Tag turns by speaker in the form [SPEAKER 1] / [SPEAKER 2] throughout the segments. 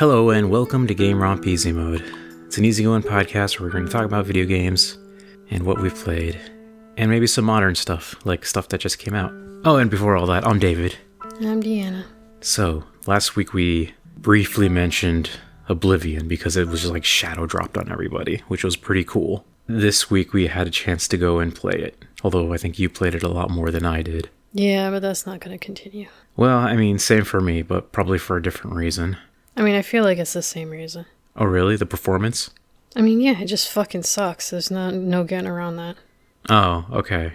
[SPEAKER 1] Hello and welcome to GameRomp Easy Mode. It's an easygoing podcast where we're going to talk about video games and what we've played, and maybe some modern stuff, like stuff that just came out. Oh, and before all that, I'm David.
[SPEAKER 2] And I'm Deanna.
[SPEAKER 1] So, last week we briefly mentioned Oblivion because it was just like shadow dropped on everybody, which was pretty cool. This week we had a chance to go and play it, although I think you played it a lot more than I did.
[SPEAKER 2] Yeah, but that's not going to continue.
[SPEAKER 1] Well, I mean, same for me, but probably for a different reason.
[SPEAKER 2] I mean, I feel like it's the same reason.
[SPEAKER 1] Oh, really? The performance?
[SPEAKER 2] I mean, yeah, it just fucking sucks. There's no getting around that.
[SPEAKER 1] Oh, okay.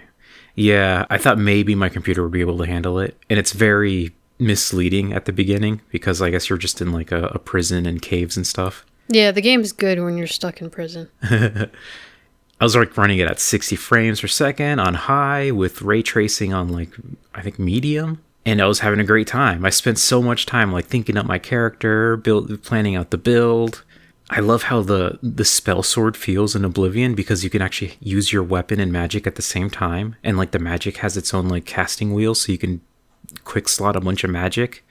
[SPEAKER 1] Yeah, I thought maybe my computer would be able to handle it. And it's very misleading at the beginning because I guess you're just in like a prison and caves and stuff.
[SPEAKER 2] Yeah, the game's good when you're stuck in prison.
[SPEAKER 1] I was like running it at 60 frames per second on high with ray tracing on like, I think medium. And I was having a great time. I spent so much time like thinking up my character, planning out the build. I love how the spell sword feels in Oblivion because you can actually use your weapon and magic at the same time. And like the magic has its own like casting wheel so you can quick slot a bunch of magic.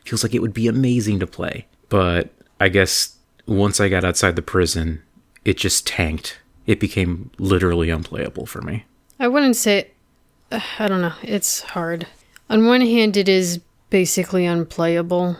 [SPEAKER 1] Feels like it would be amazing to play. But I guess once I got outside the prison, it just tanked. It became literally unplayable for me.
[SPEAKER 2] I wouldn't say... I don't know. It's hard. On one hand, it is basically unplayable,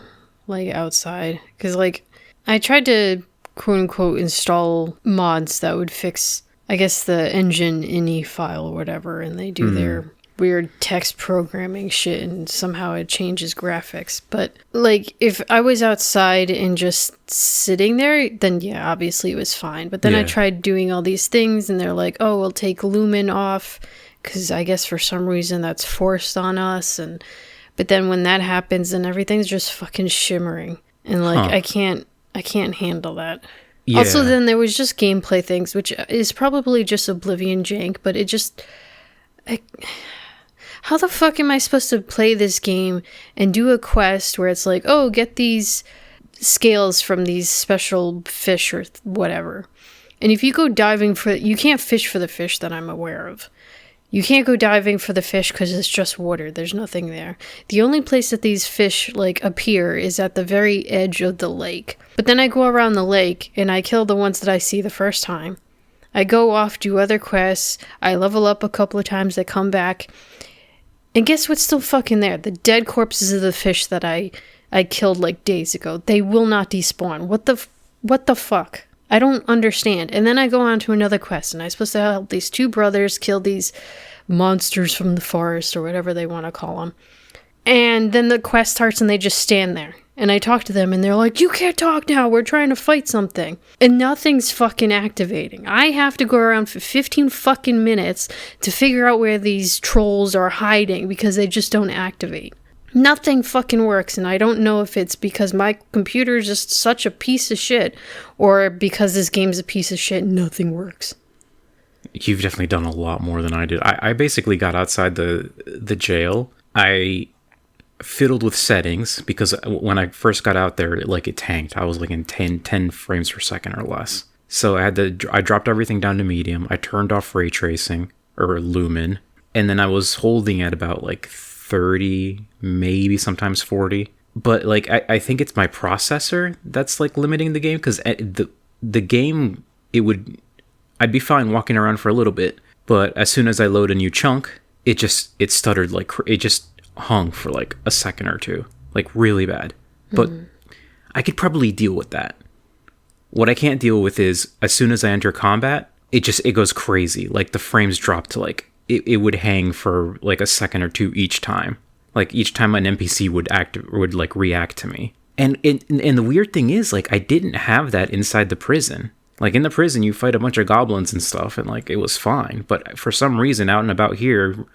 [SPEAKER 2] like, outside. Because, like, I tried to, quote-unquote, install mods that would fix, I guess, the engine ini file or whatever, and they do their weird text programming shit, and somehow it changes graphics. But, like, if I was outside and just sitting there, then, yeah, obviously it was fine. But then I tried doing all these things, and they're like, oh, we'll take lumen off, because I guess for some reason that's forced on us, but then when that happens, then everything's just fucking shimmering, and like I can't handle that. Yeah. Also, then there was just gameplay things, which is probably just Oblivion jank, but it just how the fuck am I supposed to play this game and do a quest where it's like, oh, get these scales from these special fish or whatever, and if you go diving you can't fish for the fish that I'm aware of. You can't go diving for the fish because it's just water. There's nothing there. The only place that these fish, like, appear is at the very edge of the lake. But then I go around the lake, and I kill the ones that I see the first time. I go off, do other quests. I level up a couple of times. I come back. And guess what's still fucking there? The dead corpses of the fish that I killed, like, days ago. They will not despawn. What the fuck? I don't understand. And then I go on to another quest, and I'm supposed to help these two brothers kill these monsters from the forest, or whatever they want to call them. And then the quest starts, and they just stand there. And I talk to them, and they're like, you can't talk now, we're trying to fight something. And nothing's fucking activating. I have to go around for 15 fucking minutes to figure out where these trolls are hiding, because they just don't activate. Nothing fucking works, and I don't know if it's because my computer is just such a piece of shit, or because this game's a piece of shit and nothing works.
[SPEAKER 1] You've definitely done a lot more than I did. I basically got outside the jail. I fiddled with settings, because when I first got out there, it tanked. I was like in 10 frames per second or less. So I dropped everything down to medium. I turned off ray tracing, or lumen, and then I was holding at about like 30, maybe sometimes 40. But like I think it's my processor that's like limiting the game, because the game, I'd be fine walking around for a little bit, but as soon as I load a new chunk, it stuttered, like it just hung for like a second or two, like really bad. But I could probably deal with that. What I can't deal with is as soon as I enter combat, it goes crazy. Like the frames drop to like it would hang for like a second or two each time. Like each time an NPC would like react to me. And the weird thing is, like, I didn't have that inside the prison. Like in the prison, you fight a bunch of goblins and stuff, and like it was fine. But for some reason, out and about here,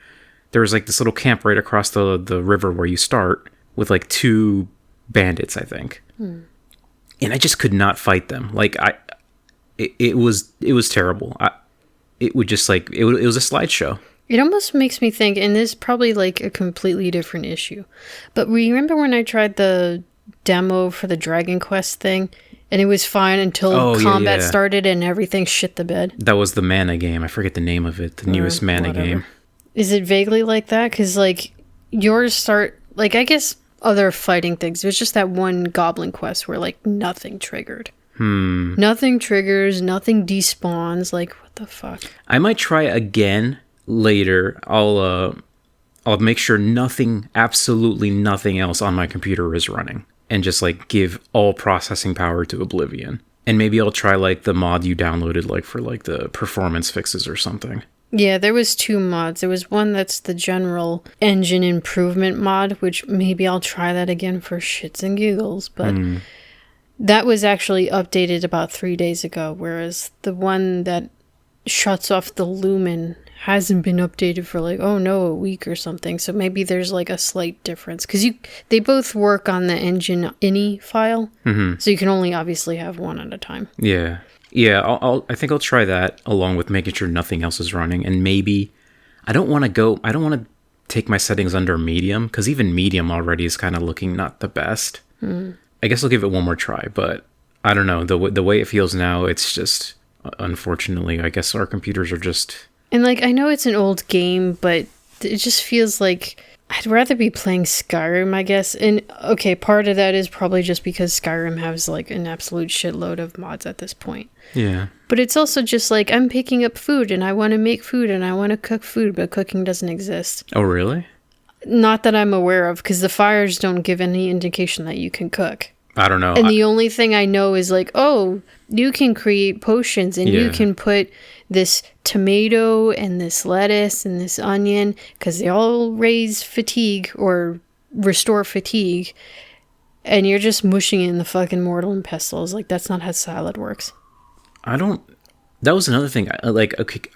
[SPEAKER 1] there was like this little camp right across the river where you start with like 2 bandits, I think. And I just could not fight them. Like it was terrible. It would just like it was a slideshow.
[SPEAKER 2] It almost makes me think, and this is probably like a completely different issue, but remember when I tried the demo for the Dragon Quest thing, and it was fine until combat started and everything shit the bed?
[SPEAKER 1] That was the mana game. I forget the name of it. The newest mana game.
[SPEAKER 2] Is it vaguely like that? Because like yours start, like I guess other fighting things. It was just that one goblin quest where like nothing triggered. Nothing triggers, nothing despawns. Like, what the fuck?
[SPEAKER 1] I might try again later. I'll make sure absolutely nothing else on my computer is running, and just like give all processing power to Oblivion. And maybe I'll try like the mod you downloaded, like for like the performance fixes or something.
[SPEAKER 2] Yeah, there was 2 mods. There was one that's the general engine improvement mod, which maybe I'll try that again for shits and giggles, but that was actually updated about 3 days ago, whereas the one that shuts off the lumen hasn't been updated for like, a week or something. So maybe there's like a slight difference, because they both work on the engine ini file, so you can only obviously have one at a time.
[SPEAKER 1] Yeah. I think I'll try that along with making sure nothing else is running. And maybe I don't want to take my settings under medium, because even medium already is kind of looking not the best. I guess I'll give it one more try, but I don't know, the way it feels now, it's just, unfortunately, I guess our computers are just...
[SPEAKER 2] And like, I know it's an old game, but it just feels like I'd rather be playing Skyrim, I guess. And okay, part of that is probably just because Skyrim has like an absolute shitload of mods at this point.
[SPEAKER 1] Yeah.
[SPEAKER 2] But it's also just like, I'm picking up food and I want to make food and I want to cook food, but cooking doesn't exist.
[SPEAKER 1] Oh, really?
[SPEAKER 2] Not that I'm aware of, because the fires don't give any indication that you can cook.
[SPEAKER 1] I don't know.
[SPEAKER 2] And the only thing I know is like, you can create potions and you can put this tomato and this lettuce and this onion, because they all raise fatigue or restore fatigue, and you're just mushing it in the fucking mortar and pestles. Like, that's not how salad works.
[SPEAKER 1] That was another thing.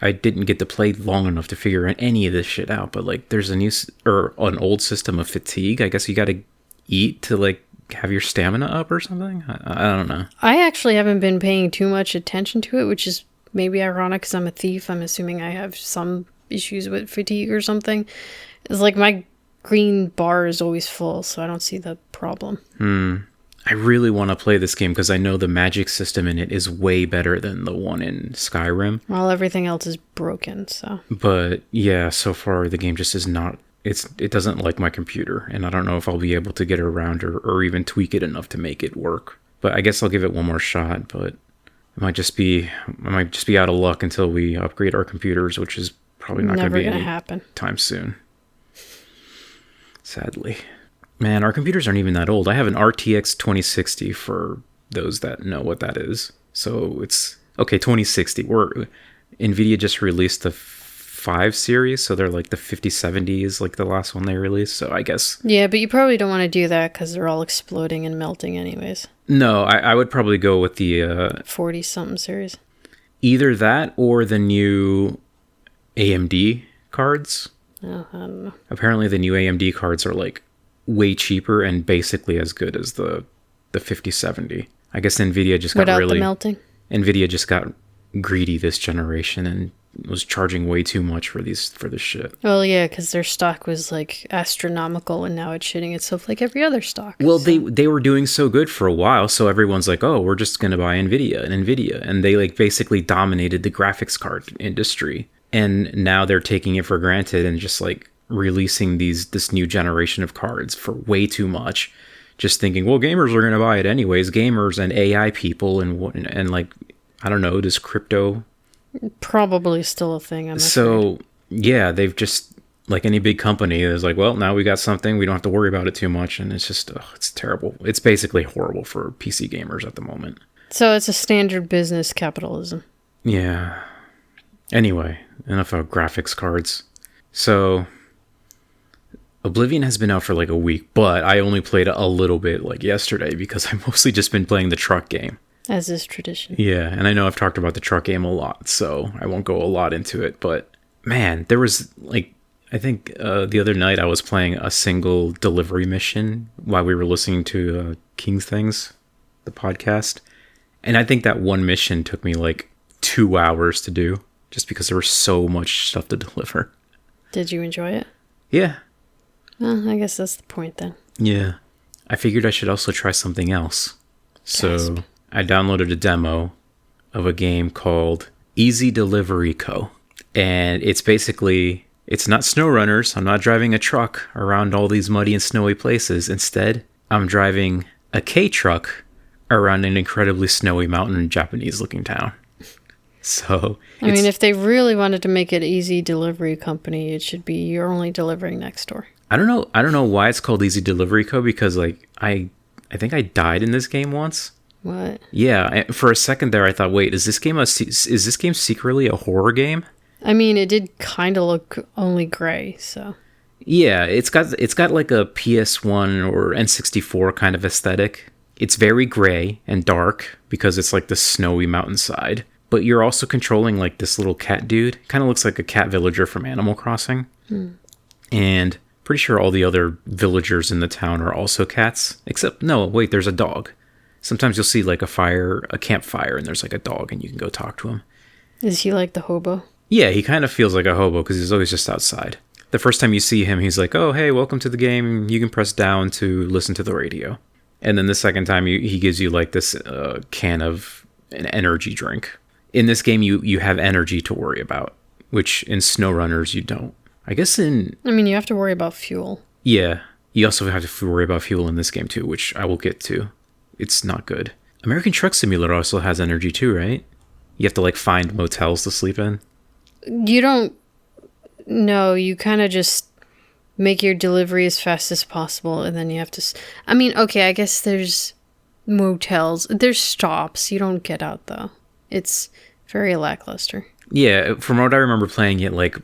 [SPEAKER 1] I didn't get to play long enough to figure any of this shit out, but like, there's an old system of fatigue. I guess you got to eat to like have your stamina up or something. I don't know. I
[SPEAKER 2] actually haven't been paying too much attention to it, which is maybe ironic because I'm a thief. I'm assuming I have some issues with fatigue or something. It's like my green bar is always full, so I don't see the problem. I
[SPEAKER 1] really want to play this game because I know the magic system in it is way better than the one in Skyrim.
[SPEAKER 2] Well, everything else is broken, so.
[SPEAKER 1] But yeah, so far the game just is not... It doesn't like my computer, and I don't know if I'll be able to get around or even tweak it enough to make it work. But I guess I'll give it one more shot, but I might just be out of luck until we upgrade our computers, which is probably not going to be any
[SPEAKER 2] happen
[SPEAKER 1] time soon. Sadly. Man, our computers aren't even that old. I have an RTX 2060 for those that know what that is. So it's... Okay, 2060. NVIDIA just released the 5 series, so they're like the 5070 is like the last one they released, so I guess...
[SPEAKER 2] Yeah, but you probably don't want to do that because they're all exploding and melting anyways.
[SPEAKER 1] No, I would probably go with the...
[SPEAKER 2] 40-something series.
[SPEAKER 1] Either that or the new AMD cards.
[SPEAKER 2] Oh, I don't know.
[SPEAKER 1] Apparently the new AMD cards are like way cheaper and basically as good as the 5070. I guess NVIDIA just got
[SPEAKER 2] Without the melting?
[SPEAKER 1] NVIDIA just got greedy this generation and was charging way too much for this shit.
[SPEAKER 2] Well, yeah, because their stock was like astronomical, and now it's shitting itself like every other stock.
[SPEAKER 1] Well, so. they were doing so good for a while, so everyone's like, oh, we're just gonna buy NVIDIA, and they like basically dominated the graphics card industry, and now they're taking it for granted and just like releasing this new generation of cards for way too much, just thinking, well, gamers are gonna buy it anyways, gamers and AI people and like, I don't know, does crypto.
[SPEAKER 2] Probably still a thing.
[SPEAKER 1] So yeah, they've just, like any big company, is like, well, now we got something, we don't have to worry about it too much, and it's just it's terrible. It's basically horrible for PC gamers at the moment.
[SPEAKER 2] So it's a standard business capitalism.
[SPEAKER 1] Yeah. Anyway, enough of graphics cards. So Oblivion has been out for like a week, but I only played a little bit like yesterday because I've mostly just been playing the truck game.
[SPEAKER 2] As is tradition.
[SPEAKER 1] Yeah, and I know I've talked about the truck game a lot, so I won't go a lot into it. But, man, there was, like, I think the other night I was playing a single delivery mission while we were listening to King's Things, the podcast. And I think that one mission took me, like, 2 hours to do, just because there was so much stuff to deliver.
[SPEAKER 2] Did you enjoy it?
[SPEAKER 1] Yeah.
[SPEAKER 2] Well, I guess that's the point, then.
[SPEAKER 1] Yeah. I figured I should also try something else. So... Gasp. I downloaded a demo of a game called Easy Delivery Co. And it's basically, It's not SnowRunners. I'm not driving a truck around all these muddy and snowy places. Instead, I'm driving a K-truck around an incredibly snowy mountain Japanese-looking town. So,
[SPEAKER 2] I mean, if they really wanted to make it easy delivery company, it should be you're only delivering next door.
[SPEAKER 1] I don't know why it's called Easy Delivery Co. because like I think I died in this game once.
[SPEAKER 2] What?
[SPEAKER 1] Yeah, for a second there, I thought, wait, is this game secretly a horror game?
[SPEAKER 2] I mean, it did kind of look only gray, so.
[SPEAKER 1] Yeah, it's got like a PS1 or N64 kind of aesthetic. It's very gray and dark because it's like the snowy mountainside. But you're also controlling like this little cat dude. Kind of looks like a cat villager from Animal Crossing. And pretty sure all the other villagers in the town are also cats. Except, no, wait, there's a dog. Sometimes you'll see like a campfire, and there's like a dog, and you can go talk to him.
[SPEAKER 2] Is he like the hobo?
[SPEAKER 1] Yeah, he kind of feels like a hobo because he's always just outside. The first time you see him, he's like, oh, hey, welcome to the game. You can press down to listen to the radio. And then the second time, he gives you like this can of an energy drink. In this game, you have energy to worry about, which in SnowRunners, you don't. I guess you
[SPEAKER 2] have to worry about fuel.
[SPEAKER 1] Yeah, you also have to worry about fuel in this game too, which I will get to. It's not good. American Truck Simulator also has energy too, right? You have to like find motels to sleep in.
[SPEAKER 2] You don't. No, you kind of just make your delivery as fast as possible, and then you have to. I mean, okay, I guess there's motels. There's stops. You don't get out though. It's very lackluster. Yeah,
[SPEAKER 1] from what I remember playing it, like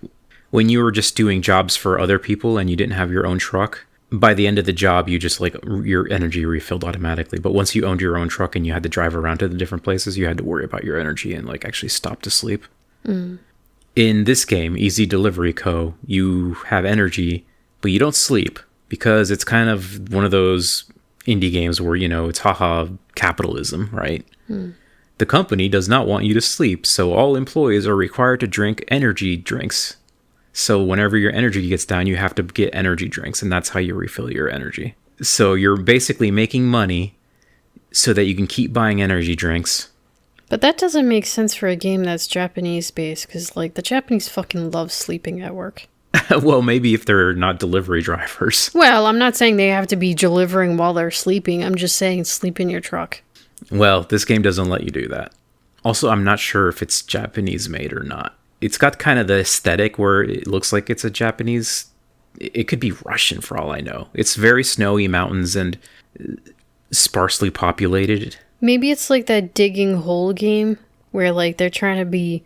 [SPEAKER 1] when you were just doing jobs for other people and you didn't have your own truck, by the end of the job, you just like your energy refilled automatically. But once you owned your own truck and you had to drive around to the different places, you had to worry about your energy and like actually stop to sleep. In this game, Easy Delivery Co., you have energy, but you don't sleep because it's kind of one of those indie games where, it's haha capitalism, right? The company does not want you to sleep, so all employees are required to drink energy drinks. So whenever your energy gets down, you have to get energy drinks, and that's how you refill your energy. So you're basically making money so that you can keep buying energy drinks.
[SPEAKER 2] But that doesn't make sense for a game that's Japanese-based, because, like, the Japanese fucking love sleeping at work.
[SPEAKER 1] Well, maybe if they're not delivery drivers.
[SPEAKER 2] Well, I'm not saying they have to be delivering while they're sleeping. I'm just saying sleep in your truck.
[SPEAKER 1] Well, this game doesn't let you do that. Also, I'm not sure if it's Japanese-made or not. It's got kind of the aesthetic where it looks like it's a Japanese... It could be Russian for all I know. It's very snowy mountains and sparsely populated.
[SPEAKER 2] Maybe it's like that digging hole game where like they're trying to be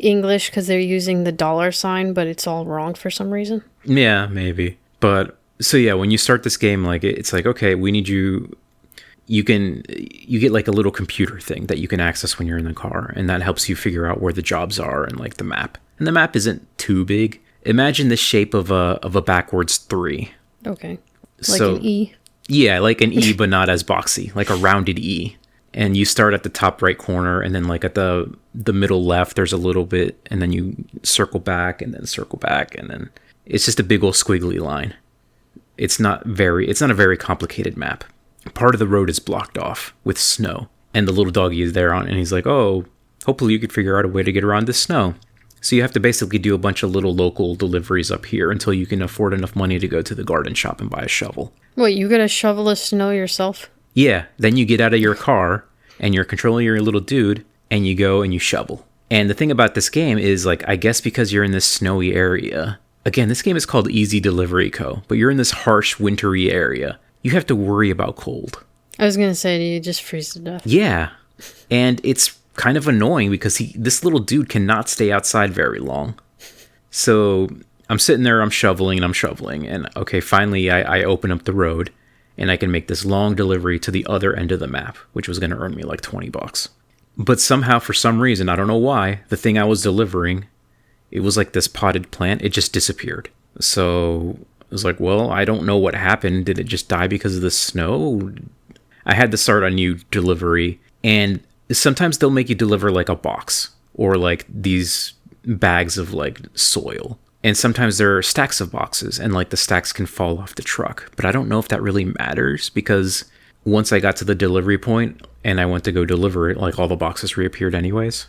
[SPEAKER 2] English because they're using the $sign, but it's all wrong for some reason.
[SPEAKER 1] Yeah, maybe. But so yeah, when you start this game, like it's like, okay, we need you. You get like a little computer thing that you can access when you're in the car, and that helps you figure out where the jobs are and like the map. And the map isn't too big. Imagine the shape of a backwards 3.
[SPEAKER 2] Okay. Like an E.
[SPEAKER 1] Yeah, like an E, but not as boxy, like a rounded E. And you start at the top right corner, and then like at the middle left, there's a little bit, and then you circle back, and then it's just a big old squiggly line. It's not a very complicated map. Part of the road is blocked off with snow, and the little doggy is there on, and he's like, oh, hopefully you could figure out a way to get around this snow. So you have to basically do a bunch of little local deliveries up here until you can afford enough money to go to the garden shop and buy a shovel.
[SPEAKER 2] What, you gotta shovel the snow yourself?
[SPEAKER 1] Yeah, then you get out of your car, and you're controlling your little dude, and you go and you shovel. And the thing about this game is, like, I guess because you're in this snowy area, again, this game is called Easy Delivery Co., but you're in this harsh, wintry area. You have to worry about cold.
[SPEAKER 2] I was gonna say, do you just freeze to death?
[SPEAKER 1] Yeah, and it's kind of annoying because this little dude cannot stay outside very long. So I'm sitting there, I'm shoveling, and okay, finally I open up the road, and I can make this long delivery to the other end of the map, which was going to earn me like $20. But somehow, for some reason, I don't know why, the thing I was delivering, it was like this potted plant, it just disappeared. So I was like, well, I don't know what happened. Did it just die because of the snow? I had to start a new delivery, and sometimes they'll make you deliver like a box or like these bags of like soil. And sometimes there are stacks of boxes, and like the stacks can fall off the truck. But I don't know if that really matters, because once I got to the delivery point and I went to go deliver it, like all the boxes reappeared anyways.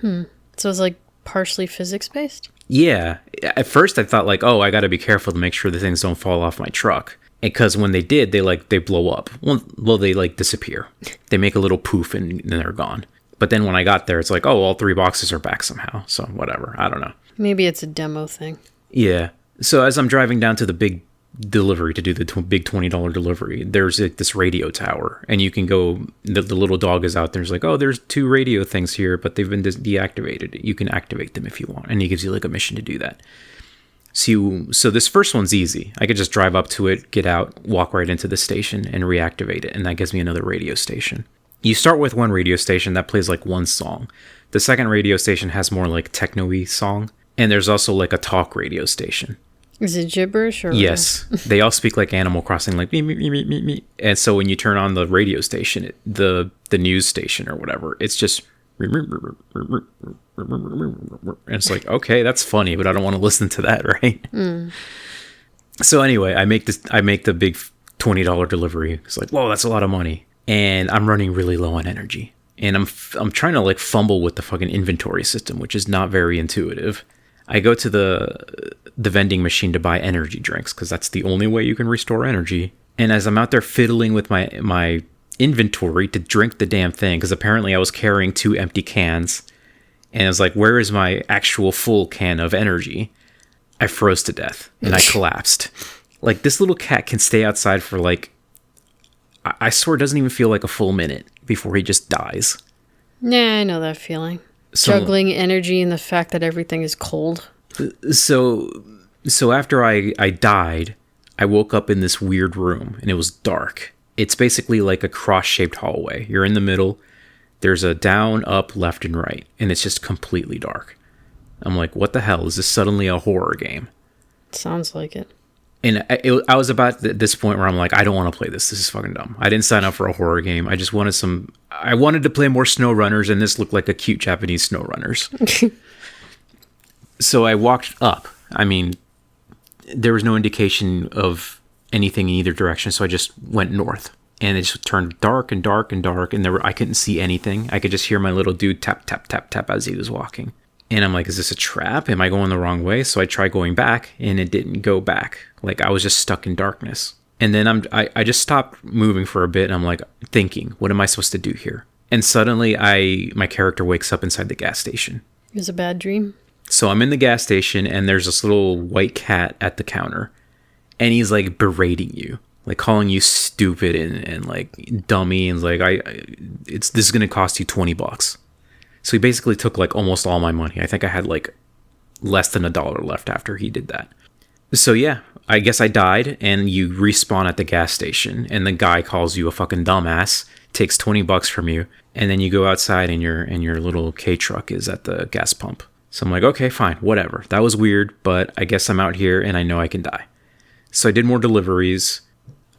[SPEAKER 2] So it's like partially physics-based?
[SPEAKER 1] Yeah. At first I thought like, oh, I got to be careful to make sure the things don't fall off my truck. Because when they did, they blow up. Well, they like disappear. They make a little poof and then they're gone. But then when I got there, it's like, oh, all 3 boxes are back somehow. So whatever. I don't know.
[SPEAKER 2] Maybe it's a demo thing.
[SPEAKER 1] Yeah. So as I'm driving down to the big delivery to do the big $20 delivery, there's like this radio tower. And you can go, the little dog is out there. It's like, oh, there's 2 radio things here, but they've been deactivated. You can activate them if you want. And he gives you like a mission to do that. So this first one's easy. I could just drive up to it, get out, walk right into the station, and reactivate it. And that gives me another radio station. You start with one radio station that plays like one song. The second radio station has more like techno-y song. And there's also like a talk radio station.
[SPEAKER 2] Is it gibberish or?
[SPEAKER 1] Yes. They all speak like Animal Crossing, like me, me, me, me, me, me. And so when you turn on the radio station, the news station or whatever, it's just... And it's like, okay, that's funny, but I don't want to listen to that, right? So anyway, I make the big $20 delivery. It's like, whoa, that's a lot of money. And I'm running really low on energy. And I'm trying to like fumble with the fucking inventory system, which is not very intuitive. I go to the vending machine to buy energy drinks because that's the only way you can restore energy. And as I'm out there fiddling with my inventory to drink the damn thing, because apparently I was carrying 2 empty cans, and I was like, where is my actual full can of energy? I froze to death and I collapsed. Like, this little cat can stay outside for like, I swear it doesn't even feel like a full minute before he just dies.
[SPEAKER 2] Yeah, I know that feeling. Juggling energy and the fact that everything is cold.
[SPEAKER 1] So after I died, I woke up in this weird room and it was dark. It's basically like a cross-shaped hallway. You're in the middle. There's a down, up, left, and right. And it's just completely dark. I'm like, what the hell? Is this suddenly a horror game?
[SPEAKER 2] Sounds like it.
[SPEAKER 1] And I was about at this point where I'm like, I don't want to play this. This is fucking dumb. I didn't sign up for a horror game. I just wanted I wanted to play more SnowRunners, and this looked like a cute Japanese SnowRunners. So I walked up. I mean, there was no indication of anything in either direction, so I just went north. And it just turned dark and dark and dark, and I couldn't see anything. I could just hear my little dude tap, tap, tap, tap as he was walking. And I'm like, is this a trap? Am I going the wrong way? So I tried going back, and it didn't go back. Like, I was just stuck in darkness. And then I just stopped moving for a bit, and I'm like, thinking, what am I supposed to do here? And suddenly, my character wakes up inside the gas station.
[SPEAKER 2] It was a bad dream. So
[SPEAKER 1] I'm in the gas station, and there's this little white cat at the counter. And he's like berating you, like calling you stupid and like dummy, and like this is gonna cost you $20. So he basically took like almost all my money. I think I had like less than $1 left after he did that. So yeah, I guess I died, and you respawn at the gas station, and the guy calls you a fucking dumbass, takes $20 from you, and then you go outside, and your little K truck is at the gas pump. So I'm like, okay, fine, whatever. That was weird, but I guess I'm out here, and I know I can die. So I did more deliveries.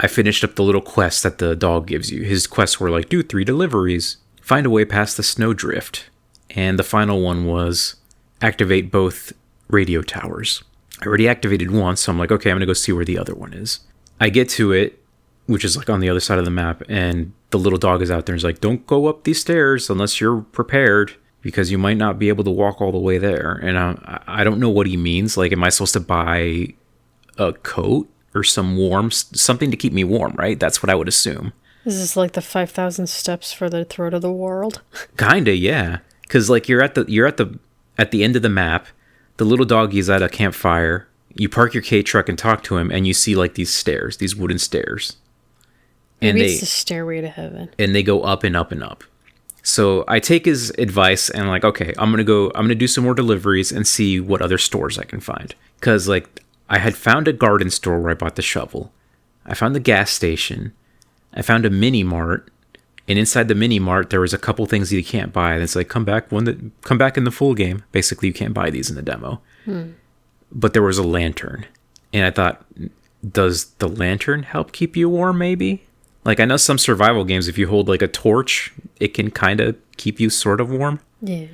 [SPEAKER 1] I finished up the little quest that the dog gives you. His quests were like, do 3 deliveries, find a way past the snowdrift. And the final one was activate both radio towers. I already activated one, so I'm like, okay, I'm going to go see where the other one is. I get to it, which is like on the other side of the map, and the little dog is out there and is like, don't go up these stairs unless you're prepared, because you might not be able to walk all the way there. And I don't know what he means. Like, am I supposed to buy a coat or something to keep me warm, right? That's what I would assume.
[SPEAKER 2] Is this like the 5,000 steps for the throat of the world?
[SPEAKER 1] Kinda, yeah. Because like you're at the end of the map. The little doggy's at a campfire. You park your K truck and talk to him, and you see like these stairs, these wooden stairs.
[SPEAKER 2] Maybe it's the stairway to heaven.
[SPEAKER 1] And they go up and up and up. So I take his advice and I'm like, okay, I'm gonna do some more deliveries and see what other stores I can find. Because like, I had found a garden store where I bought the shovel. I found the gas station. I found a mini mart. And inside the mini mart, there was a couple things that you can't buy. And it's like, come back in the full game. Basically, you can't buy these in the demo. But there was a lantern. And I thought, does the lantern help keep you warm, maybe? Like, I know some survival games, if you hold like a torch, it can kind of keep you sort of warm.
[SPEAKER 2] Yeah.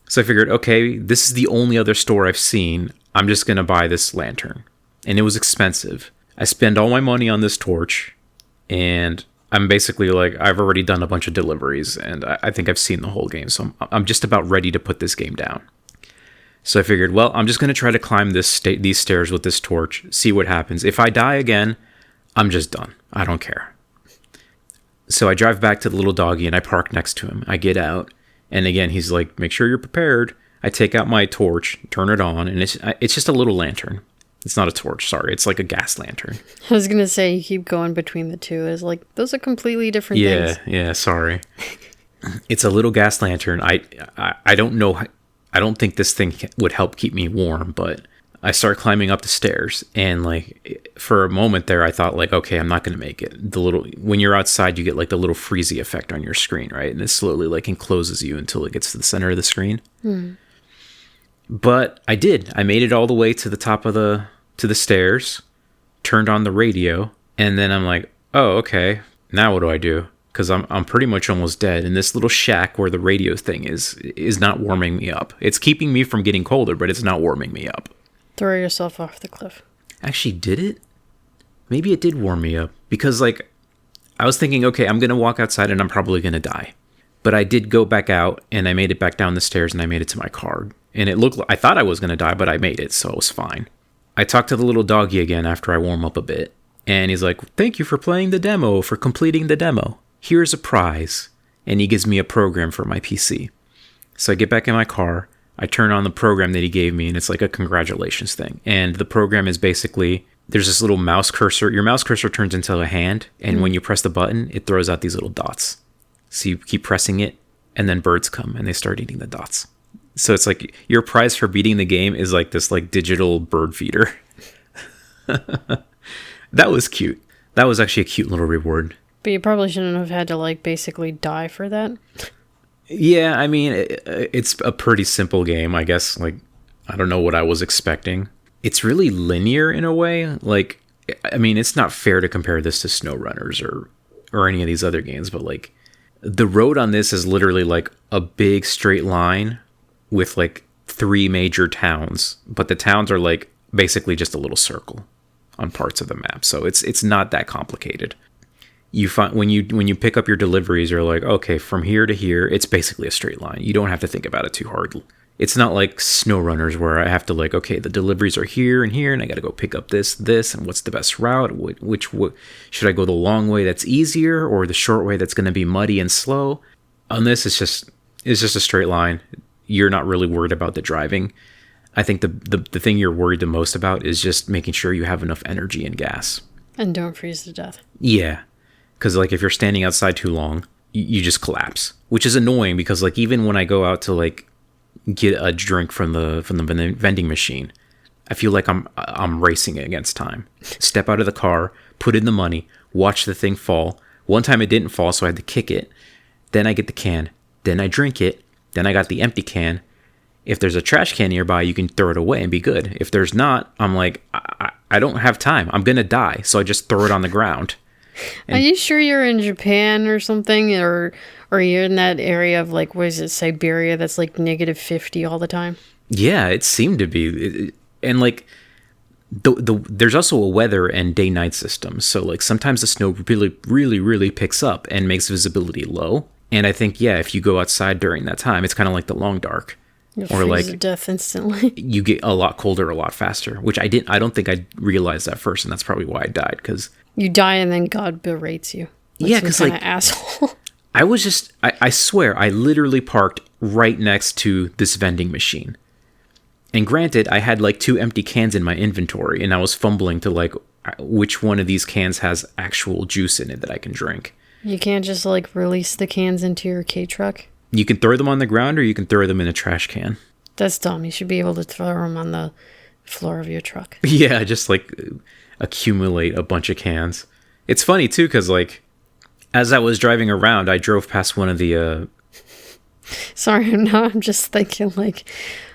[SPEAKER 1] So I figured, okay, this is the only other store I've seen. I'm just going to buy this lantern. And it was expensive. I spend all my money on this torch. And I'm basically like, I've already done a bunch of deliveries. And I think I've seen the whole game. So I'm just about ready to put this game down. So I figured, well, I'm just going to try to climb these stairs with this torch, see what happens. If I die again, I'm just done. I don't care. So I drive back to the little doggy and I park next to him. I get out. And again, he's like, make sure you're prepared. I take out my torch, turn it on, and it's just a little lantern. It's not a torch, sorry. It's like a gas lantern.
[SPEAKER 2] I was going to say, you keep going between the two. It's like, those are completely different things.
[SPEAKER 1] Yeah, sorry. It's a little gas lantern. I don't know. I don't think this thing would help keep me warm, but I start climbing up the stairs. And like for a moment there, I thought like, okay, I'm not going to make it. When you're outside, you get like the little freezy effect on your screen, right? And it slowly like encloses you until it gets to the center of the screen. But I did. I made it all the way to the top of the stairs, turned on the radio, and then I'm like, oh, okay. Now what do I do? Because I'm pretty much almost dead, and this little shack where the radio thing is not warming me up. It's keeping me from getting colder, but it's not warming me up.
[SPEAKER 2] Throw yourself off the cliff.
[SPEAKER 1] Actually, did it? Maybe it did warm me up, because like I was thinking, okay, I'm gonna walk outside and I'm probably gonna die. But I did go back out, and I made it back down the stairs, and I made it to my car. And I thought I was gonna die, but I made it, so it was fine. I talked to the little doggy again after I warm up a bit, and he's like, thank you for playing the demo, for completing the demo. Here's a prize. And he gives me a program for my PC. So I get back in my car, I turn on the program that he gave me, and it's like a congratulations thing. And the program is basically, there's this little mouse cursor. Your mouse cursor turns into a hand, and when you press the button, it throws out these little dots. So you keep pressing it, and then birds come, and they start eating the dots. So it's like your prize for beating the game is like this like digital bird feeder. That was cute. That was actually a cute little reward.
[SPEAKER 2] But you probably shouldn't have had to like basically die for that.
[SPEAKER 1] Yeah, I mean, it's a pretty simple game, I guess. Like, I don't know what I was expecting. It's really linear in a way. Like, I mean, it's not fair to compare this to SnowRunners or any of these other games, but like the road on this is literally like a big straight line with like 3 major towns, but the towns are like basically just a little circle on parts of the map. So it's not that complicated. You find when you pick up your deliveries, you're like, okay, from here to here, it's basically a straight line. You don't have to think about it too hard. It's not like SnowRunners where I have to like, okay, the deliveries are here, and I got to go pick up this, and what's the best route? Which should I go the long way that's easier, or the short way that's going to be muddy and slow? On this, it's just a straight line. You're not really worried about the driving. I think the thing you're worried the most about is just making sure you have enough energy and gas.
[SPEAKER 2] And don't freeze to death.
[SPEAKER 1] Yeah. Because like if you're standing outside too long, you just collapse, which is annoying because like even when I go out to like get a drink from the vending machine, I feel like I'm racing against time. Step out of the car, put in the money, watch the thing fall. One time it didn't fall, so I had to kick it. Then I get the can. Then I drink it. Then I got the empty can. If there's a trash can nearby, you can throw it away and be good. If there's not, I'm like, I don't have time. I'm gonna die, so I just throw it on the ground.
[SPEAKER 2] Are you sure you're in Japan or something, or you're in that area of like, what is it, Siberia? That's like -50 all the time.
[SPEAKER 1] Yeah, it seemed to be, and like there's also a weather and day-night system. So like sometimes the snow really, really, really picks up and makes visibility low. And I think if you go outside during that time, it's kind of like the long dark,
[SPEAKER 2] You'll freeze to death instantly.
[SPEAKER 1] You get a lot colder a lot faster, which I don't think I realized that first, and that's probably why I died because.
[SPEAKER 2] You die and then God berates you.
[SPEAKER 1] Yeah, because like
[SPEAKER 2] asshole.
[SPEAKER 1] I swear, I literally parked right next to this vending machine. And granted, I had like 2 empty cans in my inventory, and I was fumbling to like which one of these cans has actual juice in it that I can drink.
[SPEAKER 2] You can't just like release the cans into your K-truck?
[SPEAKER 1] You can throw them on the ground or you can throw them in a trash can.
[SPEAKER 2] That's dumb. You should be able to throw them on the floor of your truck.
[SPEAKER 1] Yeah, just like accumulate a bunch of cans. It's funny too because like as I was driving around, I drove past one of the
[SPEAKER 2] Sorry, I'm just thinking like,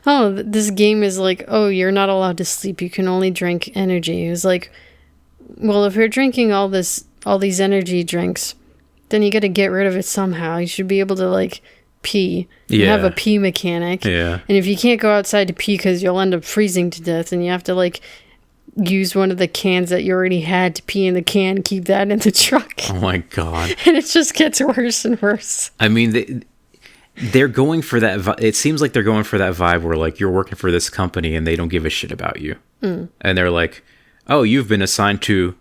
[SPEAKER 2] oh, this game is like, oh, you're not allowed to sleep, you can only drink energy. It was like, well, if you're drinking all these energy drinks, then you got to get rid of it somehow. You should be able to like pee. You have a pee mechanic.
[SPEAKER 1] Yeah.
[SPEAKER 2] And if you can't go outside to pee because you'll end up freezing to death, and you have to like use one of the cans that you already had to pee in the can, keep that in the truck.
[SPEAKER 1] Oh my God.
[SPEAKER 2] And it just gets worse and worse.
[SPEAKER 1] I mean, they're going for that. It seems like they're going for that vibe where like you're working for this company and they don't give a shit about you, and they're like, "Oh, you've been assigned to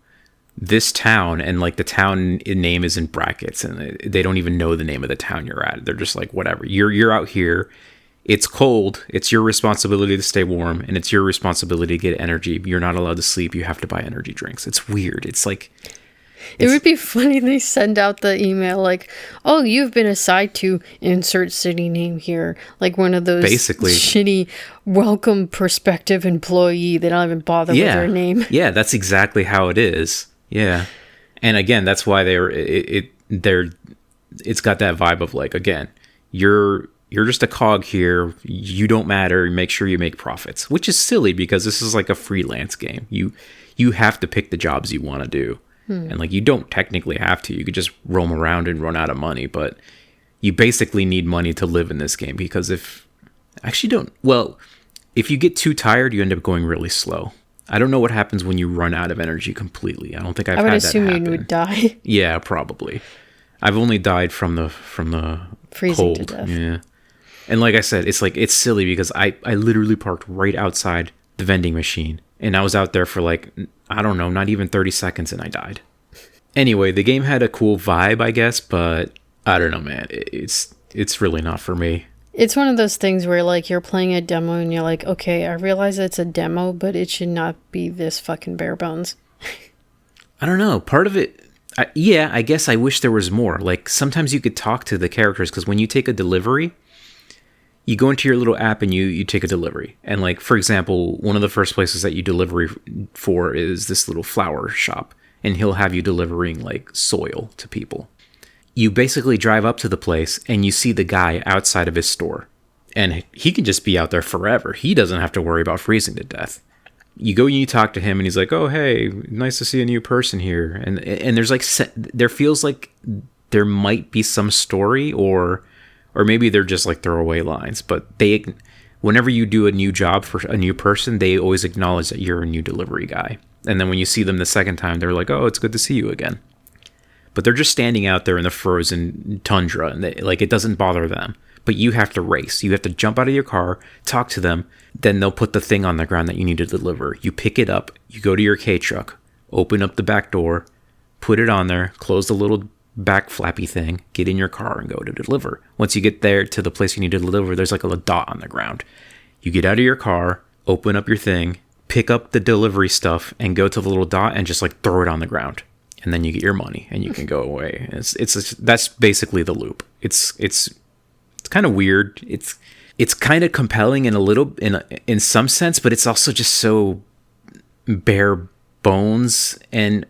[SPEAKER 1] this town," and like the town name is in brackets, and they don't even know the name of the town you're at. They're just like, "Whatever, you're out here. It's cold. It's your responsibility to stay warm, and it's your responsibility to get energy. You're not allowed to sleep. You have to buy energy drinks." It's weird. It's like.
[SPEAKER 2] It would be funny they send out the email like, "Oh, you've been assigned to insert city name here." Like one of those
[SPEAKER 1] basically
[SPEAKER 2] shitty welcome prospective employee. They don't even bother with their name.
[SPEAKER 1] Yeah, that's exactly how it is. Yeah. And again, that's why it's got that vibe of like, again, you're just a cog here. You don't matter. Make sure you make profits, which is silly because this is like a freelance game. You have to pick the jobs you want to do. And like you don't technically have to. You could just roam around and run out of money, but you basically need money to live in this game because if you get too tired, you end up going really slow. I don't know what happens when you run out of energy completely. I don't think I would assume you would die. Yeah, probably. I've only died from the
[SPEAKER 2] freezing
[SPEAKER 1] cold.
[SPEAKER 2] To death.
[SPEAKER 1] Yeah. And like I said, it's silly because I literally parked right outside the vending machine and I was out there for like, I don't know, not even 30 seconds and I died. Anyway, the game had a cool vibe, I guess, but I don't know, man. It's really not for me.
[SPEAKER 2] It's one of those things where like you're playing a demo and you're like, okay, I realize it's a demo, but it should not be this fucking bare bones.
[SPEAKER 1] I don't know. Part of it, I guess I wish there was more. Like sometimes you could talk to the characters because when you take a delivery, you go into your little app and you take a delivery. And like, for example, one of the first places that you deliver for is this little flower shop. And he'll have you delivering like soil to people. You basically drive up to the place and you see the guy outside of his store. And he can just be out there forever. He doesn't have to worry about freezing to death. You go and you talk to him and he's like, "Oh, hey, nice to see a new person here." And there's like, there feels like there might be some story or maybe they're just like throwaway lines, but whenever you do a new job for a new person, they always acknowledge that you're a new delivery guy. And then when you see them the second time, they're like, "Oh, it's good to see you again." But they're just standing out there in the frozen tundra, and it doesn't bother them. But you have to race. You have to jump out of your car, talk to them, then they'll put the thing on the ground that you need to deliver. You pick it up, you go to your K-truck, open up the back door, put it on there, close the little back flappy thing, get in your car and go to deliver. Once you get there to the place you need to deliver, there's like a little dot on the ground. You get out of your car, open up your thing, pick up the delivery stuff and go to the little dot and just like throw it on the ground. And then you get your money and you can go away. That's basically the loop. It's kind of weird. It's kind of compelling in some sense, but it's also just so bare bones. And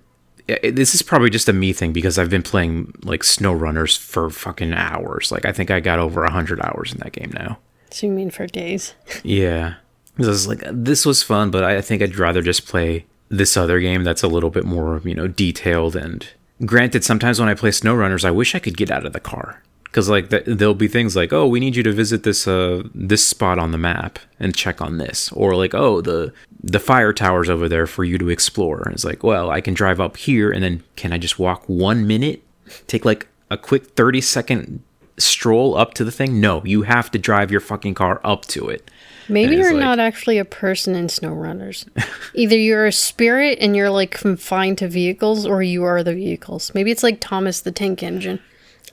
[SPEAKER 1] this is probably just a me thing because I've been playing like SnowRunners for fucking hours. Like I think I got over 100 hours in that game now.
[SPEAKER 2] So you mean for days?
[SPEAKER 1] Yeah. Because I was like, this was fun, but I think I'd rather just play this other game that's a little bit more, detailed. And granted, sometimes when I play SnowRunners, I wish I could get out of the car. Because like there'll be things like, "Oh, we need you to visit this this spot on the map and check on this," or like, "Oh, the fire tower's over there for you to explore." And it's like, well, I can drive up here, and then can I just walk 1 minute, take like a quick 30-second stroll up to the thing? No, you have to drive your fucking car up to it.
[SPEAKER 2] Maybe you're not actually a person in SnowRunners. Either you're a spirit and you're like confined to vehicles, or you are the vehicles. Maybe it's like Thomas the Tank Engine.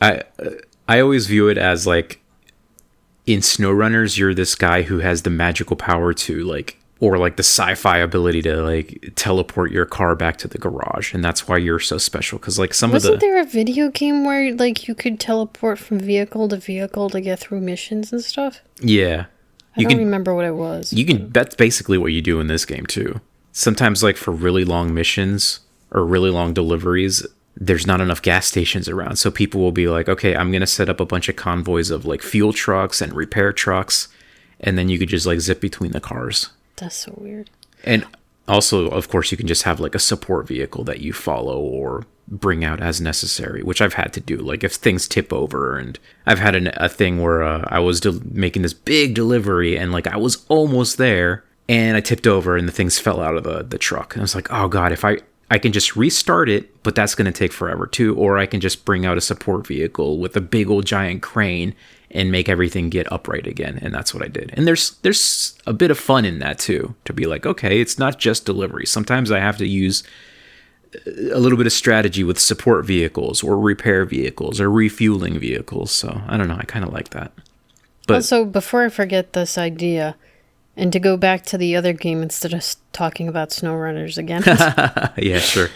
[SPEAKER 1] I always view it as like in SnowRunners, you're this guy who has the magical power to like, or like the sci-fi ability to like teleport your car back to the garage, and that's why you're so special. Because like
[SPEAKER 2] wasn't there a video game where like you could teleport from vehicle to get through missions and stuff?
[SPEAKER 1] Yeah.
[SPEAKER 2] I don't remember what it was.
[SPEAKER 1] That's basically what you do in this game too. Sometimes like for really long missions or really long deliveries, there's not enough gas stations around. So people will be like, "Okay, I'm going to set up a bunch of convoys of like fuel trucks and repair trucks." And then you could just like zip between the cars.
[SPEAKER 2] That's so weird. And
[SPEAKER 1] also, of course, you can just have like a support vehicle that you follow or bring out as necessary, which I've had to do. Like if things tip over, and I've had a thing where I was making this big delivery and like I was almost there and I tipped over and the things fell out of the truck. And I was like, "Oh God, if I can just restart it, but that's going to take forever too. Or I can just bring out a support vehicle with a big old giant crane and make everything get upright again. And that's what I did. And there's a bit of fun in that too, to be like, okay, it's not just delivery. Sometimes I have to use a little bit of strategy with support vehicles or repair vehicles or refueling vehicles. So I don't know. I kind of like that. But
[SPEAKER 2] also, before I forget this idea, and to go back to the other game instead of talking about SnowRunners again.
[SPEAKER 1] yeah, sure.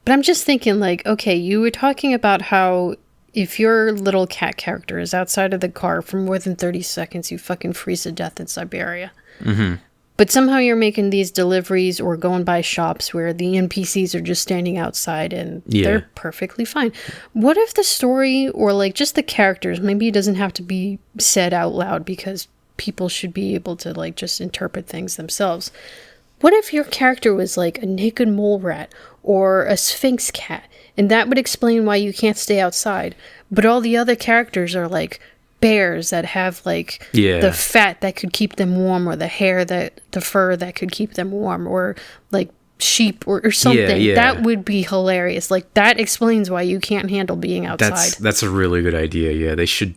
[SPEAKER 2] But I'm just thinking, like, okay, you were talking about how if your little cat character is outside of the car for more than 30 seconds, you fucking freeze to death in Siberia.
[SPEAKER 1] Mm-hmm.
[SPEAKER 2] But somehow you're making these deliveries or going by shops where the NPCs are just standing outside and they're perfectly fine. What if the story or like just the characters, maybe it doesn't have to be said out loud because people should be able to like just interpret things themselves. What if your character was like a naked mole rat or a sphinx cat? And that would explain why you can't stay outside. But all the other characters are like bears that have like the fat that could keep them warm, or the fur that could keep them warm, or like sheep or something. That would be hilarious. Like that explains why you can't handle being outside.
[SPEAKER 1] That's a really good idea. Yeah, they should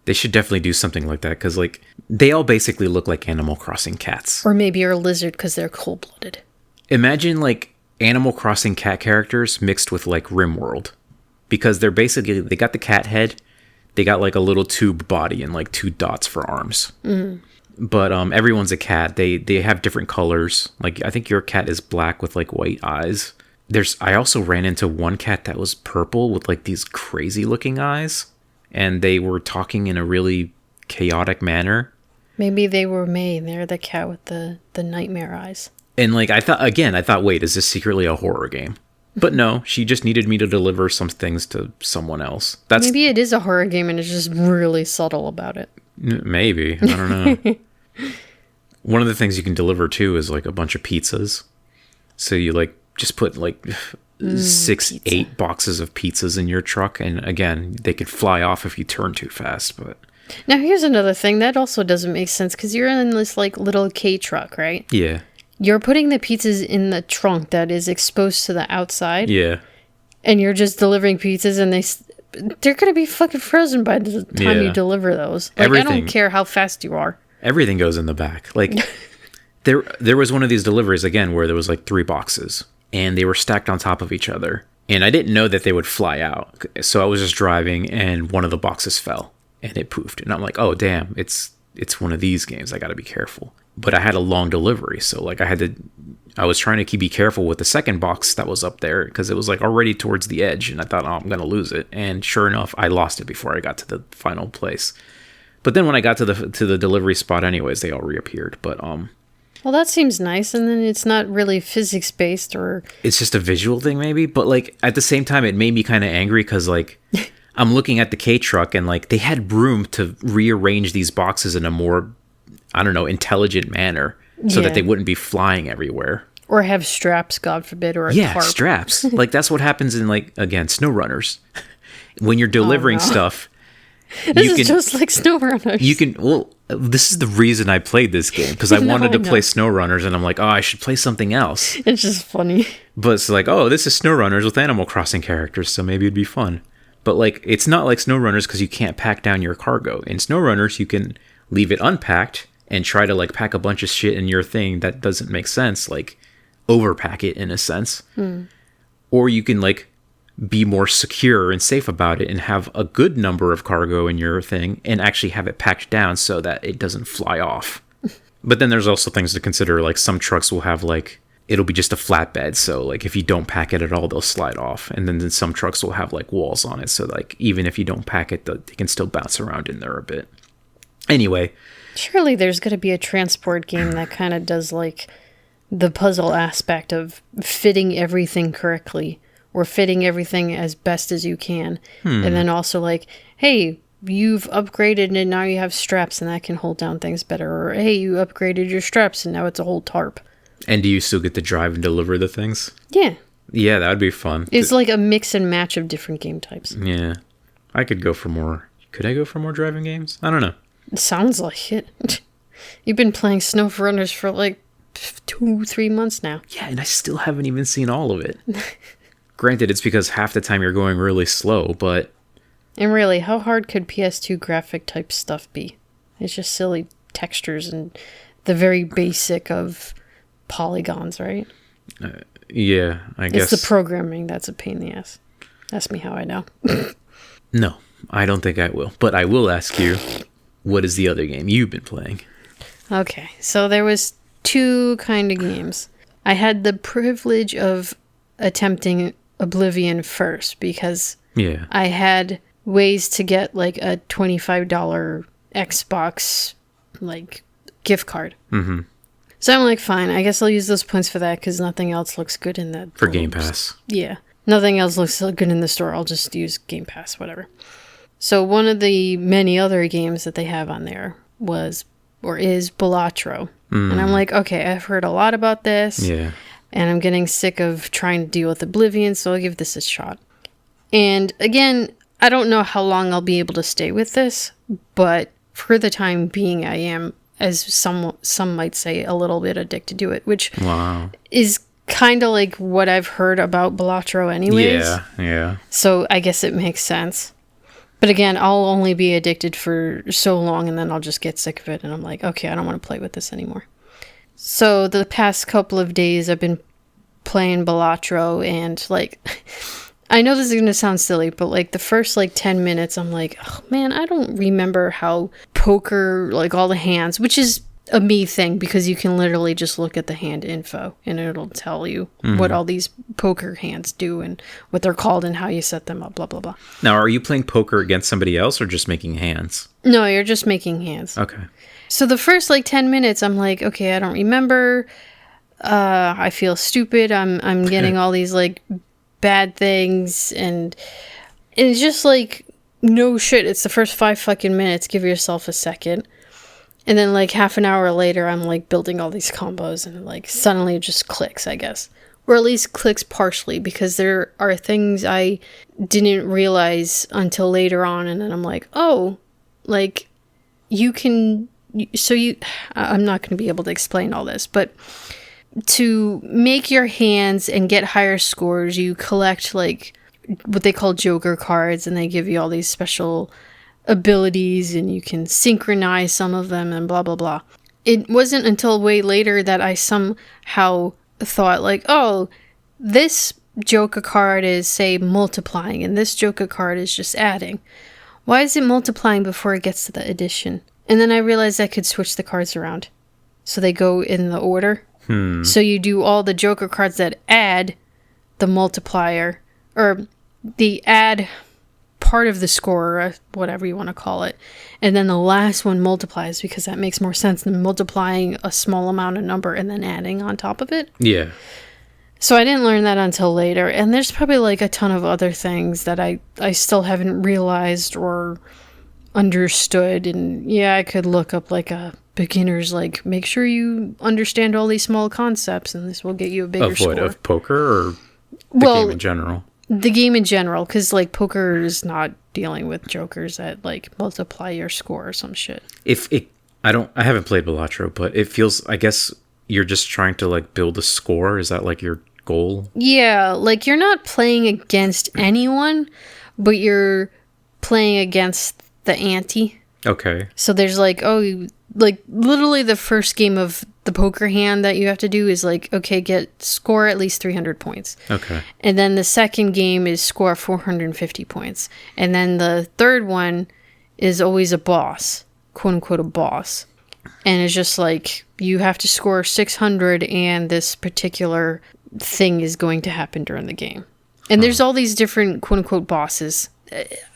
[SPEAKER 1] definitely do something like that, because like they all basically look like Animal Crossing cats.
[SPEAKER 2] Or maybe you're a lizard because they're cold-blooded.
[SPEAKER 1] Imagine like Animal Crossing cat characters mixed with like RimWorld, because they got the cat head. They got like a little tube body and like 2 dots for arms. Mm. But everyone's a cat. They have different colors. Like I think your cat is black with like white eyes. I also ran into one cat that was purple with like these crazy looking eyes, and they were talking in a really chaotic manner.
[SPEAKER 2] Maybe they were May. They're the cat with the nightmare eyes.
[SPEAKER 1] And like I thought, wait, is this secretly a horror game? But no, she just needed me to deliver some things to someone else.
[SPEAKER 2] Maybe it is a horror game and it's just really subtle about it.
[SPEAKER 1] Maybe. I don't know. One of the things you can deliver too is like a bunch of pizzas. So you like just put like 8 boxes of pizzas in your truck. And again, they could fly off if you turn too fast. But
[SPEAKER 2] now here's another thing that also doesn't make sense, because you're in this like little K truck, right?
[SPEAKER 1] Yeah.
[SPEAKER 2] You're putting the pizzas in the trunk that is exposed to the outside.
[SPEAKER 1] Yeah.
[SPEAKER 2] And you're just delivering pizzas, and they're going to be fucking frozen by the time you deliver those. Like, I don't care how fast you are.
[SPEAKER 1] Everything goes in the back. Like, there was one of these deliveries, again, where there was like 3 boxes, and they were stacked on top of each other. And I didn't know that they would fly out. So I was just driving, and one of the boxes fell, and it poofed. And I'm like, oh, damn, it's one of these games. I got to be careful. But I had a long delivery, so like I was trying to be careful with the second box that was up there, because it was like already towards the edge, and I thought, oh, I'm gonna lose it. And sure enough, I lost it before I got to the final place. But then when I got to the delivery spot, anyways, they all reappeared. But
[SPEAKER 2] well, that seems nice, and then it's not really physics based, or
[SPEAKER 1] it's just a visual thing, maybe. But like at the same time, it made me kind of angry, because like I'm looking at the K truck, and like they had room to rearrange these boxes in a more, I don't know, intelligent manner, so that they wouldn't be flying everywhere.
[SPEAKER 2] Or have straps, God forbid, or a tarp.
[SPEAKER 1] Straps. Like, that's what happens in, like, again, SnowRunners. When you're delivering stuff,
[SPEAKER 2] this is just like SnowRunners.
[SPEAKER 1] This is the reason I played this game, because I wanted to play SnowRunners, and I'm like, oh, I should play something else.
[SPEAKER 2] It's just funny.
[SPEAKER 1] But it's like, oh, this is SnowRunners with Animal Crossing characters, so maybe it'd be fun. But, like, it's not like SnowRunners, because you can't pack down your cargo. In SnowRunners, you can leave it unpacked and try to, like, pack a bunch of shit in your thing that doesn't make sense, like overpack it in a sense. Or you can like be more secure and safe about it and have a good number of cargo in your thing and actually have it packed down so that it doesn't fly off. But then there's also things to consider, like some trucks will have like, it'll be just a flatbed, so like if you don't pack it at all, they'll slide off. And then some trucks will have like walls on it, so like even if you don't pack it, they can still bounce around in there a bit. Anyway,
[SPEAKER 2] surely there's going to be a transport game that kind of does like the puzzle aspect of fitting everything correctly, or fitting everything as best as you can. And then also like, hey, you've upgraded and now you have straps and that can hold down things better. Or hey, you upgraded your straps and now it's a whole tarp. And
[SPEAKER 1] do you still get to drive and deliver the things?
[SPEAKER 2] Yeah.
[SPEAKER 1] Yeah, that would be fun.
[SPEAKER 2] It's like a mix and match of different game types.
[SPEAKER 1] Yeah. I could go for more. Could I go for more driving games? I don't know.
[SPEAKER 2] It sounds like it. You've been playing SnowRunners for like 2-3 months now.
[SPEAKER 1] Yeah, and I still haven't even seen all of it. Granted, it's because half the time you're going really slow, but
[SPEAKER 2] And really, how hard could PS2 graphic type stuff be? It's just silly textures and the very basic of polygons, right?
[SPEAKER 1] Yeah, I guess.
[SPEAKER 2] It's the programming that's a pain in the ass. Ask me how I know.
[SPEAKER 1] No, I don't think I will. But I will ask you, what is the other game you've been playing?
[SPEAKER 2] Okay, so there was 2 kind of games. I had the privilege of attempting Oblivion first because I had ways to get like a $25 Xbox like gift card. Mm-hmm. So I'm like, fine, I guess I'll use those points for that because nothing else looks good in the...
[SPEAKER 1] For Game Pass.
[SPEAKER 2] Yeah. Nothing else looks so good in the store. I'll just use Game Pass, whatever. So one of the many other games that they have on there is Balatro. And I'm like, okay, I've heard a lot about this.
[SPEAKER 1] Yeah.
[SPEAKER 2] And I'm getting sick of trying to deal with Oblivion, so I'll give this a shot. And again, I don't know how long I'll be able to stay with this, but for the time being, I am, as some might say, a little bit addicted to it, which is kind of like what I've heard about Balatro anyways.
[SPEAKER 1] Yeah.
[SPEAKER 2] So I guess it makes sense. But again, I'll only be addicted for so long and then I'll just get sick of it. And I'm like, okay, I don't want to play with this anymore. So the past couple of days I've been playing Balatro and like, I know this is going to sound silly, but like the first like 10 minutes, I'm like, oh man, I don't remember how poker, like all the hands, which is a me thing because you can literally just look at the hand info and it'll tell you what all these poker hands do and what they're called and how you set them up, blah, blah, blah.
[SPEAKER 1] Now, are you playing poker against somebody else or just making hands?
[SPEAKER 2] No, you're just making hands.
[SPEAKER 1] Okay.
[SPEAKER 2] So the first like 10 minutes, I'm like, okay, I don't remember. I feel stupid. I'm getting all these like bad things and it's just like, no shit. It's the first 5 fucking minutes. Give yourself a second. And then like half an hour later, I'm like building all these combos and like suddenly it just clicks, I guess. Or at least clicks partially because there are things I didn't realize until later on. And then I'm like, oh, like you can, I'm not going to be able to explain all this, but to make your hands and get higher scores, you collect like what they call Joker cards and they give you all these special abilities and you can synchronize some of them and blah blah blah. It wasn't until way later that I somehow thought like, oh, this Joker card is say multiplying and this Joker card is just adding. Why is it multiplying before it gets to the addition? And then I realized I could switch the cards around so they go in the order. So you do all the Joker cards that add the multiplier or the add part of the score, or whatever you want to call it. And then the last one multiplies because that makes more sense than multiplying a small amount of number and then adding on top of it. Yeah. So I didn't learn that until later. And there's probably like a ton of other things that I still haven't realized or understood. And yeah, I could look up like a beginner's like, make sure you understand all these small concepts and this will get you a bigger score.
[SPEAKER 1] Of what? Of poker or the game in general?
[SPEAKER 2] The game in general, because like poker is not dealing with jokers that like multiply your score or some shit.
[SPEAKER 1] I haven't played Balatro, but it feels, I guess you're just trying to like build a score. Is that like your goal? Yeah, like you're not playing against anyone, but you're playing against the ante. Okay. So there's like, like literally the first game of the poker hand that you have to do is like, okay, score at least 300 points. Okay. And then the second game is score 450 points. And then the third one is always a boss, quote unquote, a boss. And it's just like, you have to score 600 and this particular thing is going to happen during the game. And there's all these different quote unquote bosses.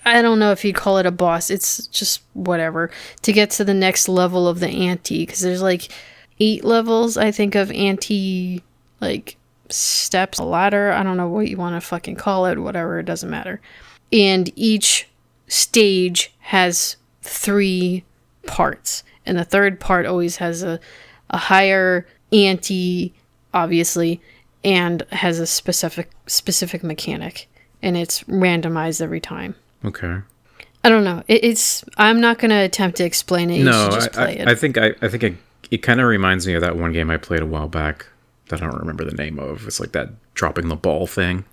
[SPEAKER 1] I don't know if you'd call it a boss. It's just whatever. To get to the next level of the ante, because there's like 8 levels, I think, of ante, like steps, a ladder. I don't know what you want to fucking call it, whatever. It doesn't matter. And each stage has 3 parts. And the third part always has a higher ante, obviously, and has a specific mechanic. And it's randomized every time. Okay. I don't know. I'm not going to attempt to explain it. You should just play it. I think it kind of reminds me of that one game I played a while back that I don't remember the name of. It's like that dropping the ball thing.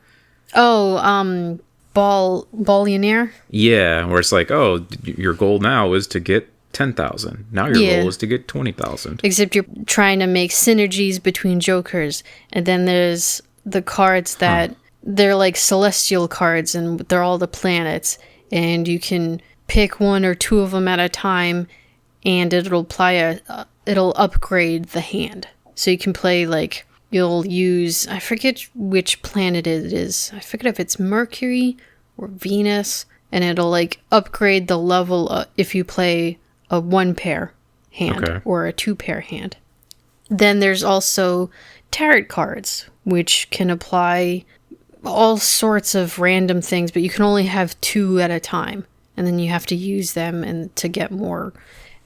[SPEAKER 2] Oh, Billionaire.
[SPEAKER 1] Yeah, where it's like, oh, your goal now is to get 10,000. Now your goal is to get 20,000.
[SPEAKER 2] Except you're trying to make synergies between Jokers. And then there's the cards that they're like celestial cards, and they're all the planets. And you can pick one or two of them at a time, and it'll upgrade the hand. So you can play like, you'll use, I forget which planet it is. I forget if it's Mercury or Venus, and it'll like upgrade the level if you play a 1-pair hand or a 2-pair hand. Then there's also tarot cards, which can apply all sorts of random things, but you can only have 2 at a time, and then you have to use them and to get more.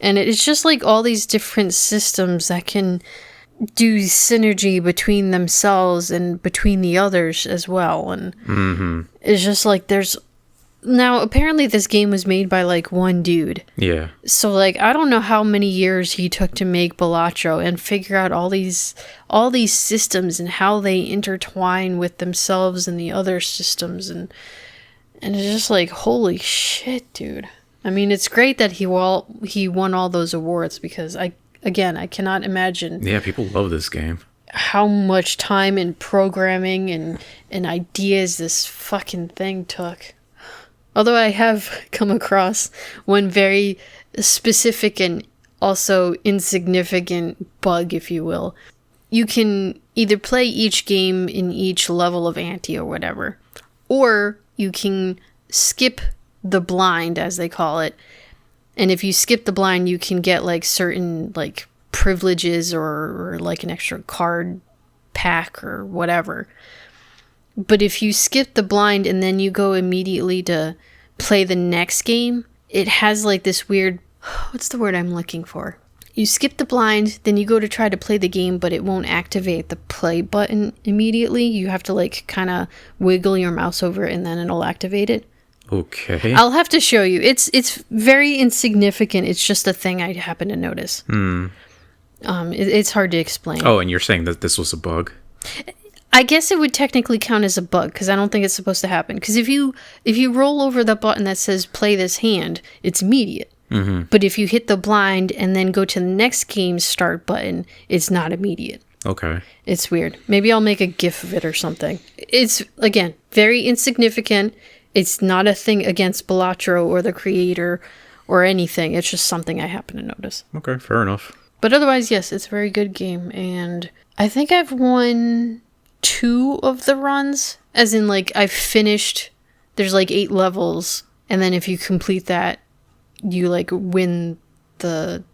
[SPEAKER 2] And it's just like all these different systems that can do synergy between themselves and between the others as well. And it's just like there's... Now, apparently this game was made by like one dude.
[SPEAKER 1] Yeah.
[SPEAKER 2] So like, I don't know how many years he took to make Balatro and figure out all these systems and how they intertwine with themselves and the other systems. And it's just like, holy shit, dude. I mean, it's great that he won all those awards, because I cannot imagine.
[SPEAKER 1] Yeah, people love this game.
[SPEAKER 2] How much time and programming and ideas this fucking thing took. Although I have come across one very specific and also insignificant bug, if you will. You can either play each game in each level of ante or whatever, or you can skip the blind, as they call it. And if you skip the blind, you can get like certain like privileges or like an extra card pack or whatever. But if you skip the blind and then you go immediately to play the next game, it has like this weird... What's the word I'm looking for? You skip the blind, then you go to try to play the game, but it won't activate the play button immediately. You have to like kind of wiggle your mouse over it, and then it'll activate it.
[SPEAKER 1] Okay.
[SPEAKER 2] I'll have to show you. It's very insignificant. It's just a thing I happen to notice. It's hard to explain.
[SPEAKER 1] Oh, and you're saying that this was a bug?
[SPEAKER 2] I guess it would technically count as a bug, because I don't think it's supposed to happen. Because if you roll over the button that says play this hand, it's immediate. But if you hit the blind and then go to the next game start button, it's not immediate.
[SPEAKER 1] Okay.
[SPEAKER 2] It's weird. Maybe I'll make a GIF of it or something. It's, again, very insignificant. It's not a thing against Balatro or the creator or anything. It's just something I happen to notice.
[SPEAKER 1] Okay, fair enough.
[SPEAKER 2] But otherwise, yes, it's a very good game. And I think I've won 2 of the runs. As in, like, I've finished... There's, like, 8 levels. And then if you complete that, you, like, win the...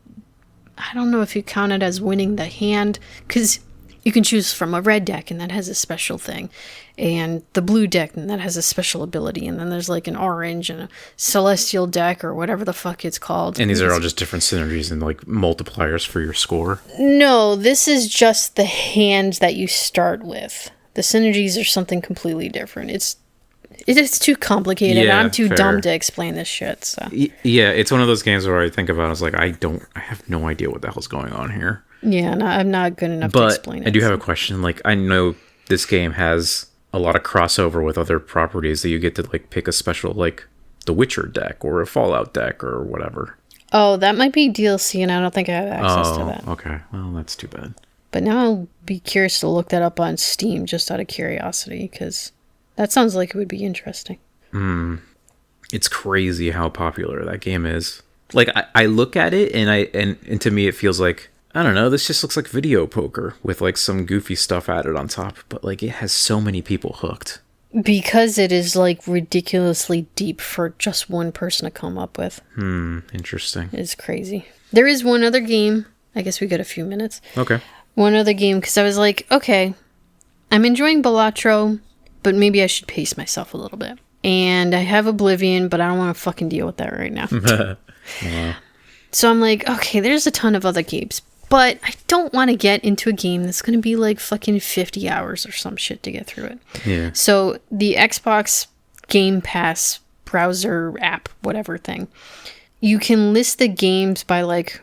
[SPEAKER 2] I don't know if you count it as winning the hand. Because you can choose from a red deck, and that has a special thing. And the blue deck, and that has a special ability. And then there's like an orange and a celestial deck, or whatever the fuck it's called.
[SPEAKER 1] And these are all just different synergies and like multipliers for your score?
[SPEAKER 2] No, this is just the hand that you start with. The synergies are something completely different. It's too complicated.
[SPEAKER 1] Yeah,
[SPEAKER 2] I'm too
[SPEAKER 1] fair.
[SPEAKER 2] dumb to explain this shit. So.
[SPEAKER 1] Yeah, it's one of those games where I think about it, I was like, I have no idea what the hell's going on here.
[SPEAKER 2] Yeah, no, I'm not good enough to explain it.
[SPEAKER 1] But I do have a question. Like, I know this game has a lot of crossover with other properties that you get to like pick a special, like the Witcher deck or a Fallout deck or whatever.
[SPEAKER 2] Oh, that might be DLC, and I don't think I have access to that.
[SPEAKER 1] Okay. Well, that's too bad.
[SPEAKER 2] But now I'll be curious to look that up on Steam just out of curiosity, because that sounds like it would be interesting.
[SPEAKER 1] It's crazy how popular that game is. Like, I look at it and to me it feels like, I don't know, this just looks like video poker with like some goofy stuff added on top, but like it has so many people hooked.
[SPEAKER 2] Because it is like ridiculously deep for just one person to come up with.
[SPEAKER 1] Interesting.
[SPEAKER 2] It's crazy. There is one other game. I guess we got a few minutes.
[SPEAKER 1] Okay.
[SPEAKER 2] One other game, because I was like, okay, I'm enjoying Balatro, but maybe I should pace myself a little bit. And I have Oblivion, but I don't want to fucking deal with that right now. So I'm like, okay, there's a ton of other games, but I don't want to get into a game that's going to be like fucking 50 hours or some shit to get through it. Yeah. So the Xbox Game Pass browser app, whatever thing, you can list the games by like,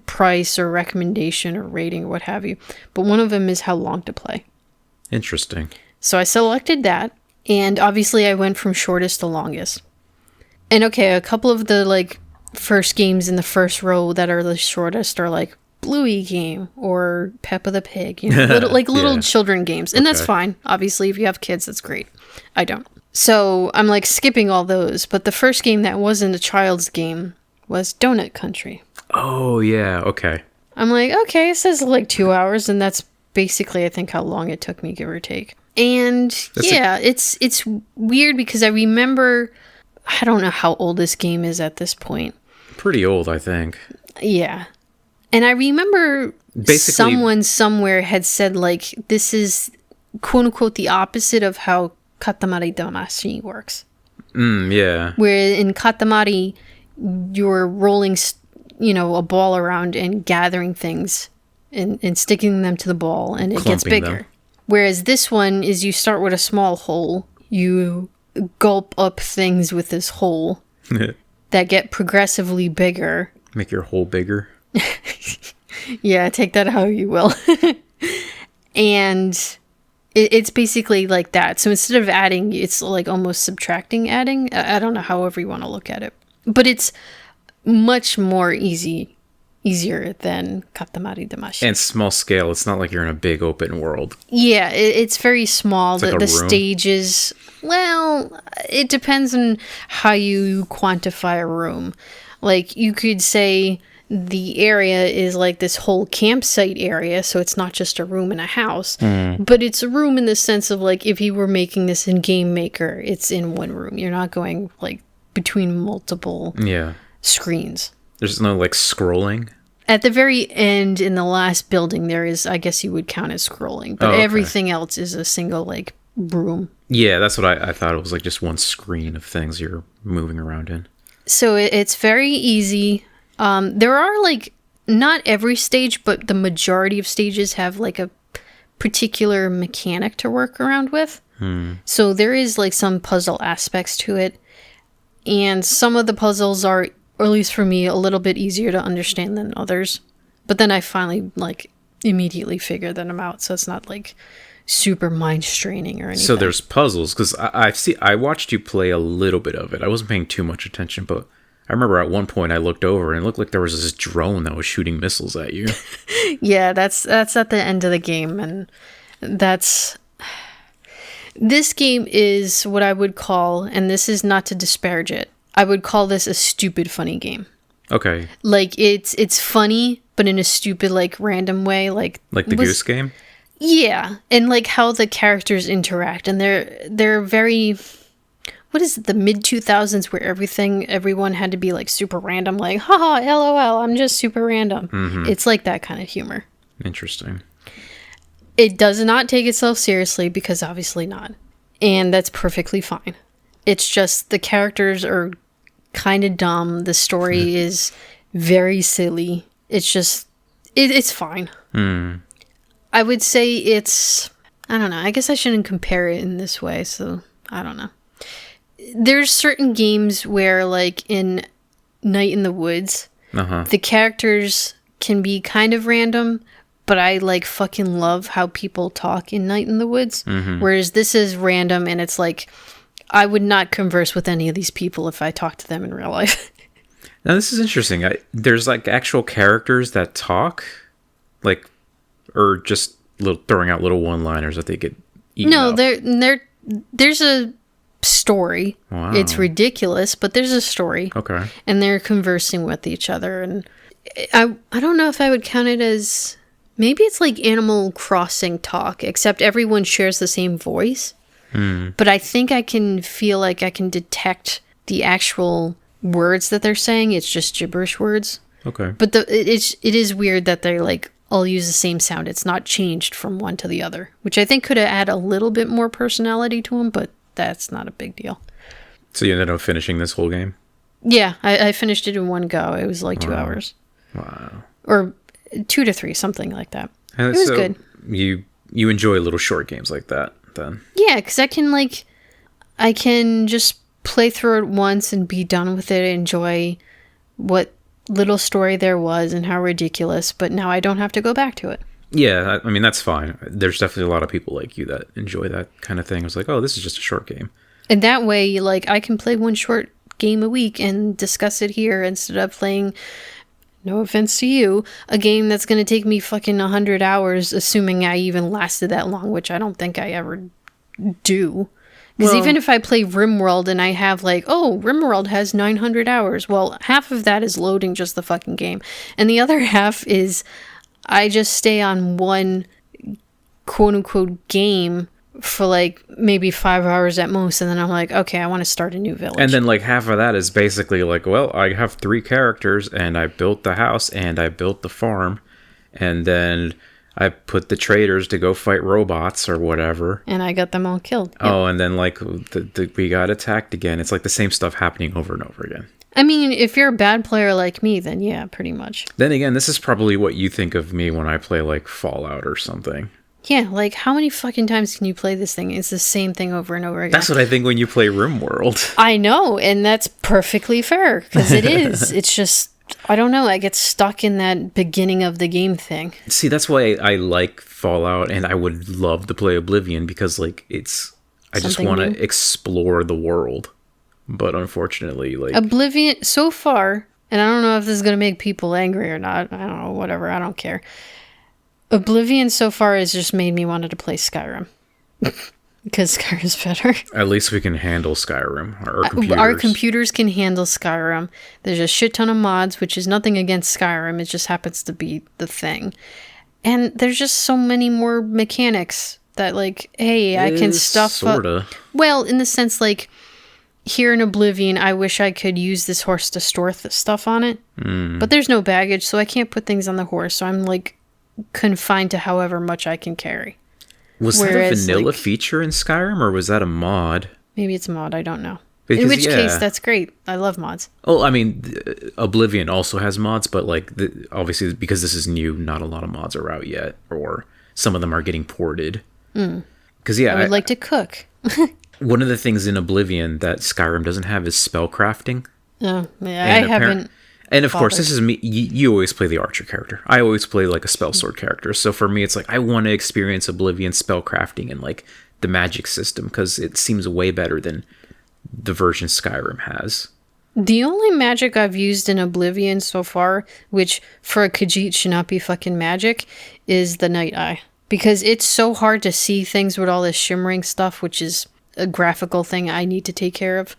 [SPEAKER 2] price or recommendation or rating or what have you. But one of them is how long to play.
[SPEAKER 1] Interesting.
[SPEAKER 2] So I selected that, And obviously I went from shortest to longest. And okay, a couple of the like first games in the first row that are the shortest are like Bluey game or Peppa the Pig, you know, little children games. And that's fine. Obviously, if you have kids, that's great. I don't. So I'm like skipping all those. But the first game that wasn't a child's game was Donut Country.
[SPEAKER 1] Oh, yeah. Okay.
[SPEAKER 2] I'm like, okay, it says like 2 hours. And that's basically, I think, how long it took me, give or take. And it's weird because I remember, I don't know how old this game is at this point.
[SPEAKER 1] Pretty old, I think.
[SPEAKER 2] Yeah. And I remember someone somewhere had said, like, this is, quote unquote, the opposite of how Katamari Damacy works.
[SPEAKER 1] Yeah.
[SPEAKER 2] Where in Katamari, you're rolling, a ball around and gathering things and sticking them to the ball, and it gets bigger. Them. Whereas this one is you start with a small hole, you gulp up things with this hole that get progressively bigger.
[SPEAKER 1] Make your hole bigger.
[SPEAKER 2] Yeah, take that how you will. And it's basically like that. So instead of adding, it's like almost subtracting adding. I don't know, however you want to look at it. But it's much more easier than Katamari Damacy.
[SPEAKER 1] And small scale. It's not like you're in a big open world.
[SPEAKER 2] Yeah, it's very small.
[SPEAKER 1] It's like
[SPEAKER 2] the stages, well, it depends on how you quantify a room. Like, you could say the area is like this whole campsite area, so it's not just a room in a house, but it's a room in the sense of, like, if you were making this in Game Maker, it's in one room. You're not going, like, between multiple screens.
[SPEAKER 1] There's no, like, scrolling?
[SPEAKER 2] At the very end, in the last building, there is, I guess you would count as scrolling, but everything else is a single, like, room.
[SPEAKER 1] Yeah, that's what I thought. It was, like, just one screen of things you're moving around in.
[SPEAKER 2] So it's very easy. There are, like, not every stage, but the majority of stages have, like, a particular mechanic to work around with. So there is, like, some puzzle aspects to it. And some of the puzzles are, or at least for me, a little bit easier to understand than others. But then I finally, like, immediately figure them out. So it's not, like, super mind-straining or anything.
[SPEAKER 1] So there's puzzles, because I watched you play a little bit of it. I wasn't paying too much attention, but I remember at one point I looked over and it looked like there was this drone that was shooting missiles at you.
[SPEAKER 2] Yeah, that's at the end of the game, and this game is what I would call, and this is not to disparage it, I would call this a stupid funny game.
[SPEAKER 1] Okay.
[SPEAKER 2] Like, it's funny, but in a stupid, like, random way. Like
[SPEAKER 1] the Goose Game?
[SPEAKER 2] Yeah, and, like, how the characters interact, and they're very, what is it, the mid-2000s where everyone had to be, like, super random, like, haha, LOL, I'm just super random. It's like that kind of humor.
[SPEAKER 1] Interesting.
[SPEAKER 2] It does not take itself seriously, because obviously not. And that's perfectly fine. It's just the characters are kind of dumb. The story is very silly. It's just, it's fine. I would say it's, I don't know. I guess I shouldn't compare it in this way, so I don't know. There's certain games where, like, in Night in the Woods, the characters can be kind of random, but I, like, fucking love how people talk in Night in the Woods. Whereas this is random, and it's like, I would not converse with any of these people if I talked to them in real life.
[SPEAKER 1] Now, this is interesting. There's, like, actual characters that talk, like, or just throwing out little one-liners that they get eaten up.
[SPEAKER 2] There's a story.
[SPEAKER 1] Wow.
[SPEAKER 2] It's ridiculous, but there's a story.
[SPEAKER 1] Okay.
[SPEAKER 2] And they're conversing with each other, and I don't know if I would count it as, maybe it's like Animal Crossing talk, except everyone shares the same voice. But I think I can feel like I can detect the actual words that they're saying. It's just gibberish words.
[SPEAKER 1] Okay.
[SPEAKER 2] But it is weird that they're, like, all use the same sound. It's not changed from one to the other, which I think could have added a little bit more personality to them, but that's not a big deal.
[SPEAKER 1] So you ended up finishing this whole game?
[SPEAKER 2] Yeah, I finished it in one go. It was like 2 hours.
[SPEAKER 1] Wow.
[SPEAKER 2] Or 2 to 3, something like that.
[SPEAKER 1] And
[SPEAKER 2] it was good.
[SPEAKER 1] You enjoy little short games like that, then?
[SPEAKER 2] Yeah, because I can just play through it once and be done with it, enjoy what little story there was and how ridiculous, but now I don't have to go back to it.
[SPEAKER 1] Yeah, I mean, that's fine. There's definitely a lot of people like you that enjoy that kind of thing. It's like, oh, this is just a short game.
[SPEAKER 2] And that way, like, I can play one short game a week and discuss it here instead of playing, no offense to you, a game that's going to take me fucking 100 hours, assuming I even lasted that long, which I don't think I ever do. Because even if I play RimWorld and I have like, oh, RimWorld has 900 hours, well, half of that is loading just the fucking game. And the other half is I just stay on one quote-unquote game for like maybe 5 hours at most, and then I'm like, okay, I want to start a new village.
[SPEAKER 1] And then like half of that is basically like, well, I have 3 characters, and I built the house, and I built the farm, and then I put the traders to go fight robots or whatever.
[SPEAKER 2] And I got them all killed. Yep.
[SPEAKER 1] Oh, and then like we got attacked again. It's like the same stuff happening over and over again.
[SPEAKER 2] I mean, if you're a bad player like me, then yeah, pretty much.
[SPEAKER 1] Then again, this is probably what you think of me when I play like Fallout or something.
[SPEAKER 2] Yeah, like how many fucking times can you play this thing? It's the same thing over and over again.
[SPEAKER 1] That's what I think when you play RimWorld.
[SPEAKER 2] I know, and that's perfectly fair, because it is. It's just, I don't know, I get stuck in that beginning of the game thing.
[SPEAKER 1] See, that's why I like Fallout, and I would love to play Oblivion, because like I just want to explore the world. But unfortunately, like
[SPEAKER 2] Oblivion so far, and I don't know if this is going to make people angry or not. I don't know, whatever, I don't care. Oblivion so far has just made me wanted to play Skyrim. Because Skyrim's better.
[SPEAKER 1] At least we can handle Skyrim.
[SPEAKER 2] Our computers can handle Skyrim. There's a shit ton of mods, which is nothing against Skyrim. It just happens to be the thing. And there's just so many more mechanics that, like, hey, I can stuff
[SPEAKER 1] sorta.
[SPEAKER 2] up. Well, in the sense, like, here in Oblivion, I wish I could use this horse to store stuff on it. But there's no baggage, so I can't put things on the horse. So I'm, like, confined to however much I can carry.
[SPEAKER 1] Was that a vanilla feature in Skyrim, or was that a mod?
[SPEAKER 2] Maybe it's a mod, I don't know.
[SPEAKER 1] Because,
[SPEAKER 2] in which case, that's great. I love mods.
[SPEAKER 1] Oh, I mean, Oblivion also has mods, but like obviously because this is new, not a lot of mods are out yet, or some of them are getting ported. Because
[SPEAKER 2] I would like to cook.
[SPEAKER 1] One of the things in Oblivion that Skyrim doesn't have is spellcrafting.
[SPEAKER 2] Oh, yeah, I haven't.
[SPEAKER 1] And of course, this is me. You always play the archer character. I always play like a spell sword character. So for me, it's like I want to experience Oblivion spellcrafting and like the magic system, because it seems way better than the version Skyrim has.
[SPEAKER 2] The only magic I've used in Oblivion so far, which for a Khajiit should not be fucking magic, is the Night Eye. Because it's so hard to see things with all this shimmering stuff, which is a graphical thing I need to take care of.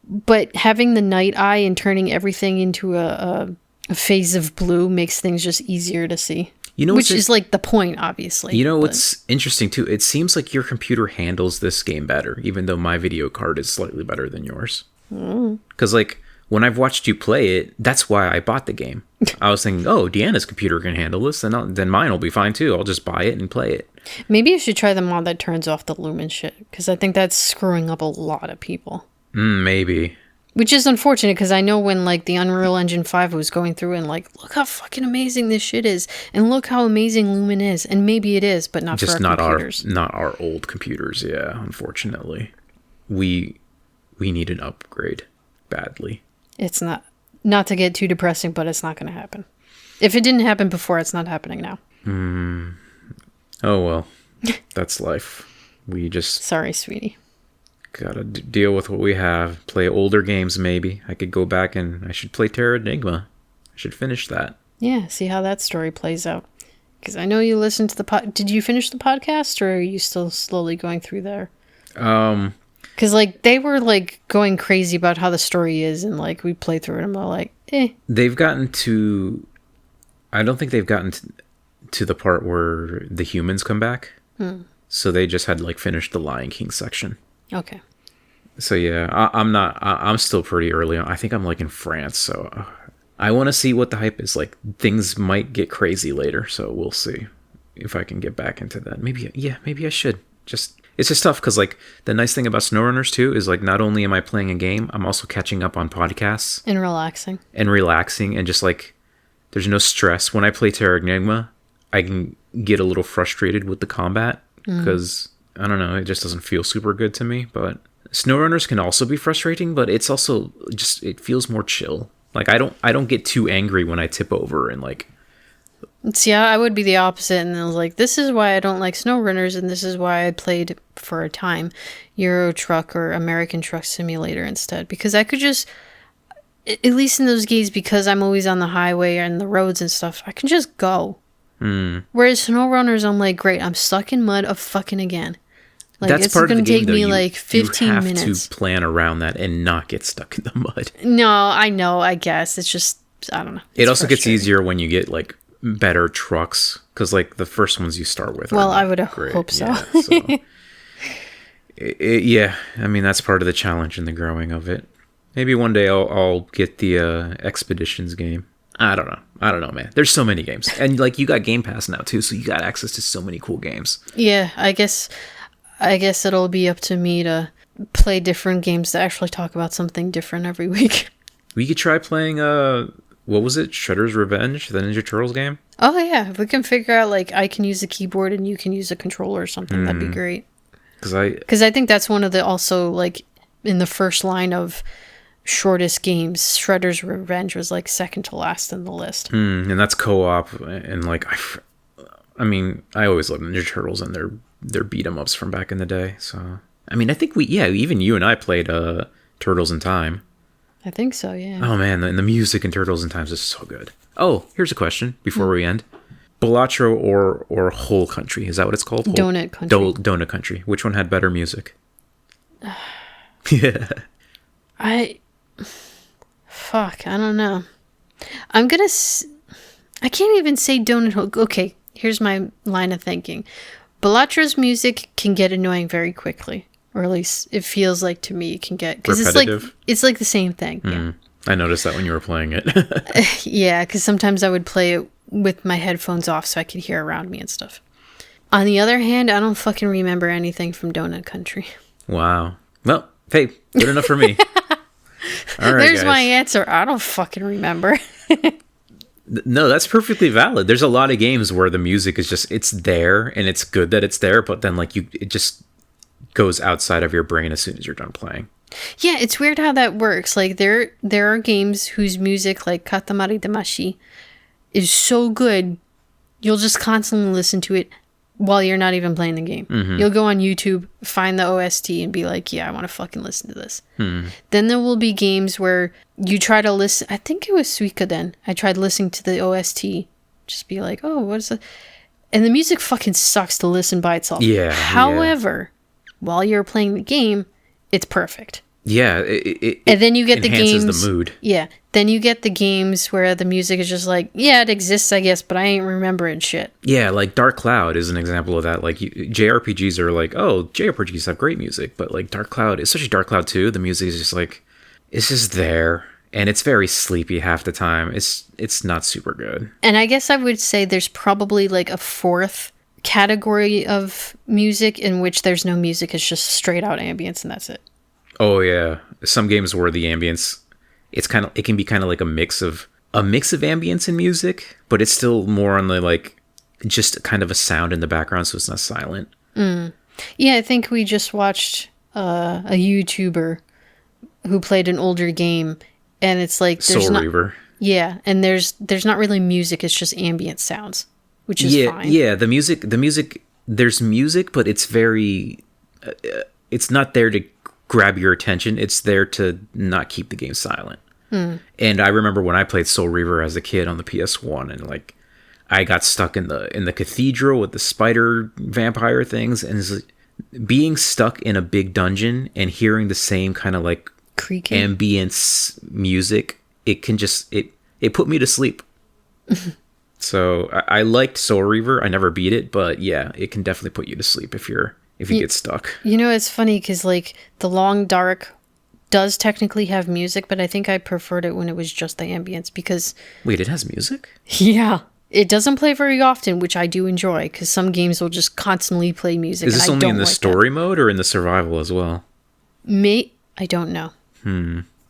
[SPEAKER 2] But having the Night Eye and turning everything into a phase of blue makes things just easier to see. Which is like the point, obviously.
[SPEAKER 1] What's interesting too? It seems like your computer handles this game better, even though my video card is slightly better than yours. Because like when I've watched you play it, that's why I bought the game. I was thinking, oh, Deanna's computer can handle this, then mine will be fine too. I'll just buy it and play it.
[SPEAKER 2] Maybe you should try the mod that turns off the lumen shit, because I think that's screwing up a lot of people.
[SPEAKER 1] Maybe.
[SPEAKER 2] Which is unfortunate, because I know when like the Unreal Engine 5 was going through and like, look how fucking amazing this shit is, and look how amazing Lumen is, and maybe it is, but not just for our computers.
[SPEAKER 1] Not our old computers. Yeah, unfortunately, we need an upgrade badly.
[SPEAKER 2] It's not to get too depressing, but it's not going to happen. If it didn't happen before, it's not happening now.
[SPEAKER 1] Oh well, that's life. We just
[SPEAKER 2] sorry, sweetie.
[SPEAKER 1] Gotta deal with what we have. Play older games, maybe. I could go back and I should play Terra Enigma. I should finish that.
[SPEAKER 2] Yeah, see how that story plays out. Because I know you listened to the Did you finish the podcast, or are you still slowly going through there? Because like they were like going crazy about how the story is, and like we played through it, and we're like, eh.
[SPEAKER 1] They've gotten to. I don't think they've gotten to the part where the humans come back. So they just had like finished the Lion King section.
[SPEAKER 2] Okay.
[SPEAKER 1] So yeah, I'm still pretty early on. I think I'm like in France, so I want to see what the hype is like. Things might get crazy later, so we'll see if I can get back into that. Maybe I should. It's just tough because like the nice thing about SnowRunners too is like not only am I playing a game, I'm also catching up on podcasts
[SPEAKER 2] and relaxing
[SPEAKER 1] and just like there's no stress. When I play Terra Enigma, I can get a little frustrated with the combat because I don't know, it just doesn't feel super good to me. But SnowRunners can also be frustrating, but it's also just it feels more chill. Like I don't get too angry when I tip over and like
[SPEAKER 2] See, I would be the opposite, and I was like, this is why I don't like SnowRunners, and this is why I played for a time Euro Truck or American Truck Simulator instead, because I could just, at least in those games, because I'm always on the highway and the roads and stuff, I can just go. Whereas SnowRunners, I'm like, great, I'm stuck in mud of fucking again. Like,
[SPEAKER 1] That's
[SPEAKER 2] it's
[SPEAKER 1] part
[SPEAKER 2] going
[SPEAKER 1] of
[SPEAKER 2] to
[SPEAKER 1] the
[SPEAKER 2] take
[SPEAKER 1] game,
[SPEAKER 2] me
[SPEAKER 1] though.
[SPEAKER 2] like 15
[SPEAKER 1] you have
[SPEAKER 2] minutes.
[SPEAKER 1] to plan around that and not get stuck in the mud.
[SPEAKER 2] No, I know, I guess. It's just, I don't know.
[SPEAKER 1] It also gets easier when you get like better trucks, because like the first ones you start with.
[SPEAKER 2] Well, I would hope so.
[SPEAKER 1] Yeah, I mean, that's part of the challenge in the growing of it. Maybe one day I'll get the Expeditions game. I don't know, man. There's so many games, and like you got Game Pass now too, so you got access to so many cool games.
[SPEAKER 2] Yeah, I guess it'll be up to me to play different games that actually talk about something different every week.
[SPEAKER 1] We could try playing what was it? Shredder's Revenge, the Ninja Turtles game?
[SPEAKER 2] Oh yeah, if we can figure out like I can use a keyboard and you can use a controller or something, that'd be great. Because I think that's one of the, also like in the first line of shortest games, Shredder's Revenge was like second to last in the list.
[SPEAKER 1] And that's co-op, and like I mean, I always loved Ninja Turtles and their beat 'em ups from back in the day. So I mean, I think even you and I played Turtles in Time.
[SPEAKER 2] I think so, yeah.
[SPEAKER 1] Oh man, and the music in Turtles in Time is so good. Oh, here's a question before we end. Balatro or Whole Country, is that what it's called?
[SPEAKER 2] Donut Country.
[SPEAKER 1] Donut Country. Which one had better music? Yeah.
[SPEAKER 2] I don't know. I can't even say Donut Hole. Okay, here's my line of thinking. Balatro's music can get annoying very quickly. Or at least it feels like to me it can get, because it's like the same thing. Yeah.
[SPEAKER 1] I noticed that when you were playing it.
[SPEAKER 2] Yeah, because sometimes I would play it with my headphones off so I could hear around me and stuff. On the other hand, I don't fucking remember anything from Donut Country.
[SPEAKER 1] Wow. Well, hey, good enough for me. All right,
[SPEAKER 2] There's
[SPEAKER 1] guys.
[SPEAKER 2] my answer. I don't fucking remember.
[SPEAKER 1] No, that's perfectly valid. There's a lot of games where the music is just, it's there and it's good that it's there, but then like it just goes outside of your brain as soon as you're done playing.
[SPEAKER 2] Yeah, it's weird how that works. Like there are games whose music, like Katamari Damashi, is so good, you'll just constantly listen to it while you're not even playing the game. You'll go on YouTube, find the OST, and be like, yeah, I want to fucking listen to this. Then there will be games where you try to listen. I think it was Suikoden. I tried listening to the OST, just be like, oh, what is it? And the music fucking sucks to listen by itself.
[SPEAKER 1] Yeah.
[SPEAKER 2] However, while you're playing the game, it's perfect.
[SPEAKER 1] Yeah,
[SPEAKER 2] and then you get the
[SPEAKER 1] enhances
[SPEAKER 2] games.
[SPEAKER 1] the mood.
[SPEAKER 2] Yeah, then you get the games where the music is just like, yeah, it exists, I guess, but I ain't remembering shit.
[SPEAKER 1] Yeah, like Dark Cloud is an example of that. Like JRPGs are like, oh, JRPGs have great music, but like Dark Cloud, especially Dark Cloud 2, the music is just like, it's just there, and it's very sleepy half the time. It's not super good.
[SPEAKER 2] And I guess I would say there's probably like a fourth category of music in which there's no music, it's just straight out ambience, and that's it.
[SPEAKER 1] Oh yeah, some games where the ambience, it can be kind of like a mix of ambience and music, but it's still more on the like just kind of a sound in the background, so it's not silent.
[SPEAKER 2] Yeah, I think we just watched a YouTuber who played an older game, and it's like there's
[SPEAKER 1] Soul Reaver.
[SPEAKER 2] Yeah, and there's not really music; it's just ambient sounds, which is fine.
[SPEAKER 1] Yeah, the music. There's music, but it's very. It's not there to grab your attention. It's there to not keep the game silent. And I remember when I played Soul Reaver as a kid on the PS1, and like I got stuck in the cathedral with the spider vampire things, and it's like, being stuck in a big dungeon and hearing the same kind of like
[SPEAKER 2] creaking
[SPEAKER 1] ambience music, it can just it put me to sleep. So I liked Soul Reaver. I never beat it, but yeah, it can definitely put you to sleep if you get stuck.
[SPEAKER 2] You know, it's funny because like The Long Dark does technically have music, but I think I preferred it when it was just the ambience because...
[SPEAKER 1] Wait, it has music?
[SPEAKER 2] Yeah. It doesn't play very often, which I do enjoy because some games will just constantly play music.
[SPEAKER 1] Is this only in the story mode or in the survival as well?
[SPEAKER 2] I don't know.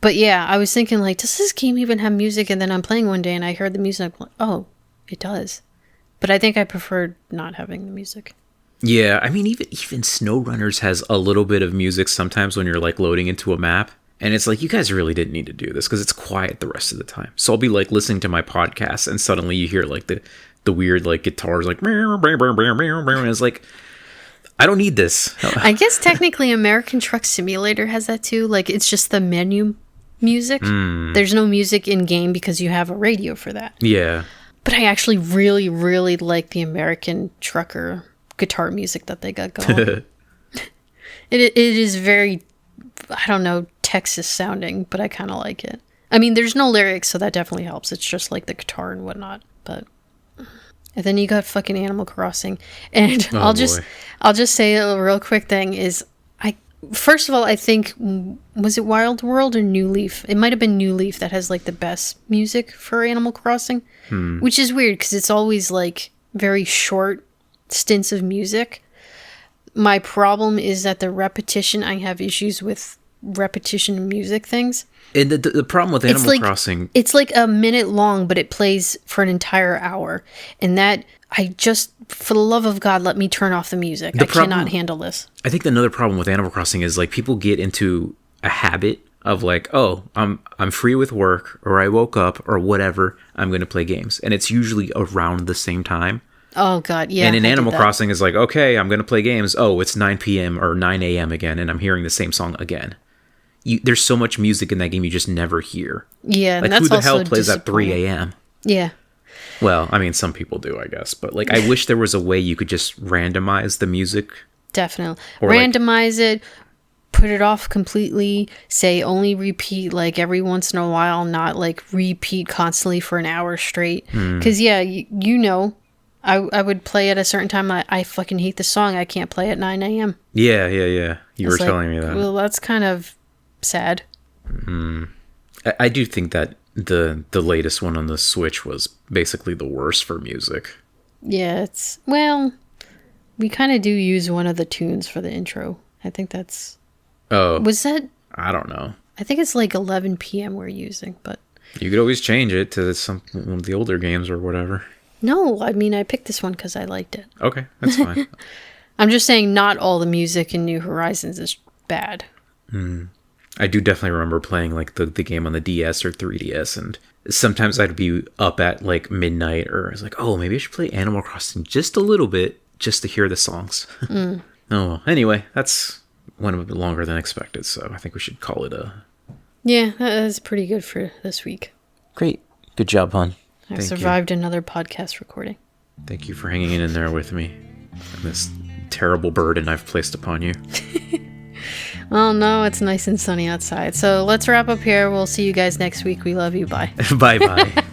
[SPEAKER 2] But yeah, I was thinking like, does this game even have music? And then I'm playing one day and I heard the music. I'm like, oh, it does. But I think I preferred not having the music.
[SPEAKER 1] Yeah, I mean, even SnowRunners has a little bit of music sometimes when you're like loading into a map. And it's like, you guys really didn't need to do this because it's quiet the rest of the time. So I'll be like listening to my podcast and suddenly you hear like the the weird like guitars, like, and it's like, I don't need this.
[SPEAKER 2] I guess technically American Truck Simulator has that too. Like, it's just the menu music. There's no music in game because you have a radio for that.
[SPEAKER 1] Yeah.
[SPEAKER 2] But I actually really, really like the American Trucker guitar music that they got going. It is very, I don't know, Texas sounding, but I kind of like it. I mean, there's no lyrics, so that definitely helps. It's just like the guitar and whatnot. But and then you got fucking Animal Crossing, and I'll just say a real quick thing is first of all, I think, was it Wild World or New Leaf? It might have been New Leaf that has like the best music for Animal Crossing, which is weird because it's always like very short stints of music. My problem is that the repetition, I have issues with repetition of music things.
[SPEAKER 1] And the problem with Animal Crossing...
[SPEAKER 2] It's like a minute long, but it plays for an entire hour. And that, for the love of God, let me turn off the music. I cannot handle this.
[SPEAKER 1] I think another problem with Animal Crossing is like people get into a habit of like, oh, I'm free with work, or I woke up, or whatever, I'm going to play games. And it's usually around the same time.
[SPEAKER 2] Oh, God, yeah.
[SPEAKER 1] And in Animal Crossing, it's like, okay, I'm going to play games. Oh, it's 9 p.m. or 9 a.m. again, and I'm hearing the same song again. There's so much music in that game you just never hear.
[SPEAKER 2] Yeah,
[SPEAKER 1] like,
[SPEAKER 2] and that's
[SPEAKER 1] who the hell
[SPEAKER 2] also
[SPEAKER 1] plays at 3 a.m.?
[SPEAKER 2] Yeah.
[SPEAKER 1] Well, I mean, some people do, I guess. But, like, I wish there was a way you could just randomize the music.
[SPEAKER 2] Definitely. Or randomize it, put it off completely, say only repeat, like, every once in a while, not, like, repeat constantly for an hour straight. Because, yeah, you know... I would play at a certain time. I fucking hate the song. I can't play at 9 a.m.
[SPEAKER 1] Yeah. You were telling me that.
[SPEAKER 2] Well, that's kind of sad.
[SPEAKER 1] I do think that the latest one on the Switch was basically the worst for music.
[SPEAKER 2] Yeah, we kind of do use one of the tunes for the intro. I think that's...
[SPEAKER 1] Oh.
[SPEAKER 2] Was that...
[SPEAKER 1] I don't know.
[SPEAKER 2] I think it's like 11 p.m. we're using, but...
[SPEAKER 1] You could always change it to one of the older games or whatever.
[SPEAKER 2] No, I mean, I picked this one because I liked it.
[SPEAKER 1] Okay, that's fine.
[SPEAKER 2] I'm just saying not all the music in New Horizons is bad.
[SPEAKER 1] I do definitely remember playing like the game on the DS or 3DS, and sometimes I'd be up at like midnight, or I was like, oh, maybe I should play Animal Crossing just a little bit just to hear the songs. Oh, anyway, that's went a bit longer than expected, so I think we should call it a...
[SPEAKER 2] Yeah, that is pretty good for this week.
[SPEAKER 1] Great. Good job, hon.
[SPEAKER 2] I survived another podcast recording.
[SPEAKER 1] Thank you for hanging in there with me and this terrible burden I've placed upon you.
[SPEAKER 2] Well, no, it's nice and sunny outside. So let's wrap up here. We'll see you guys next week. We love you. Bye.
[SPEAKER 1] Bye-bye.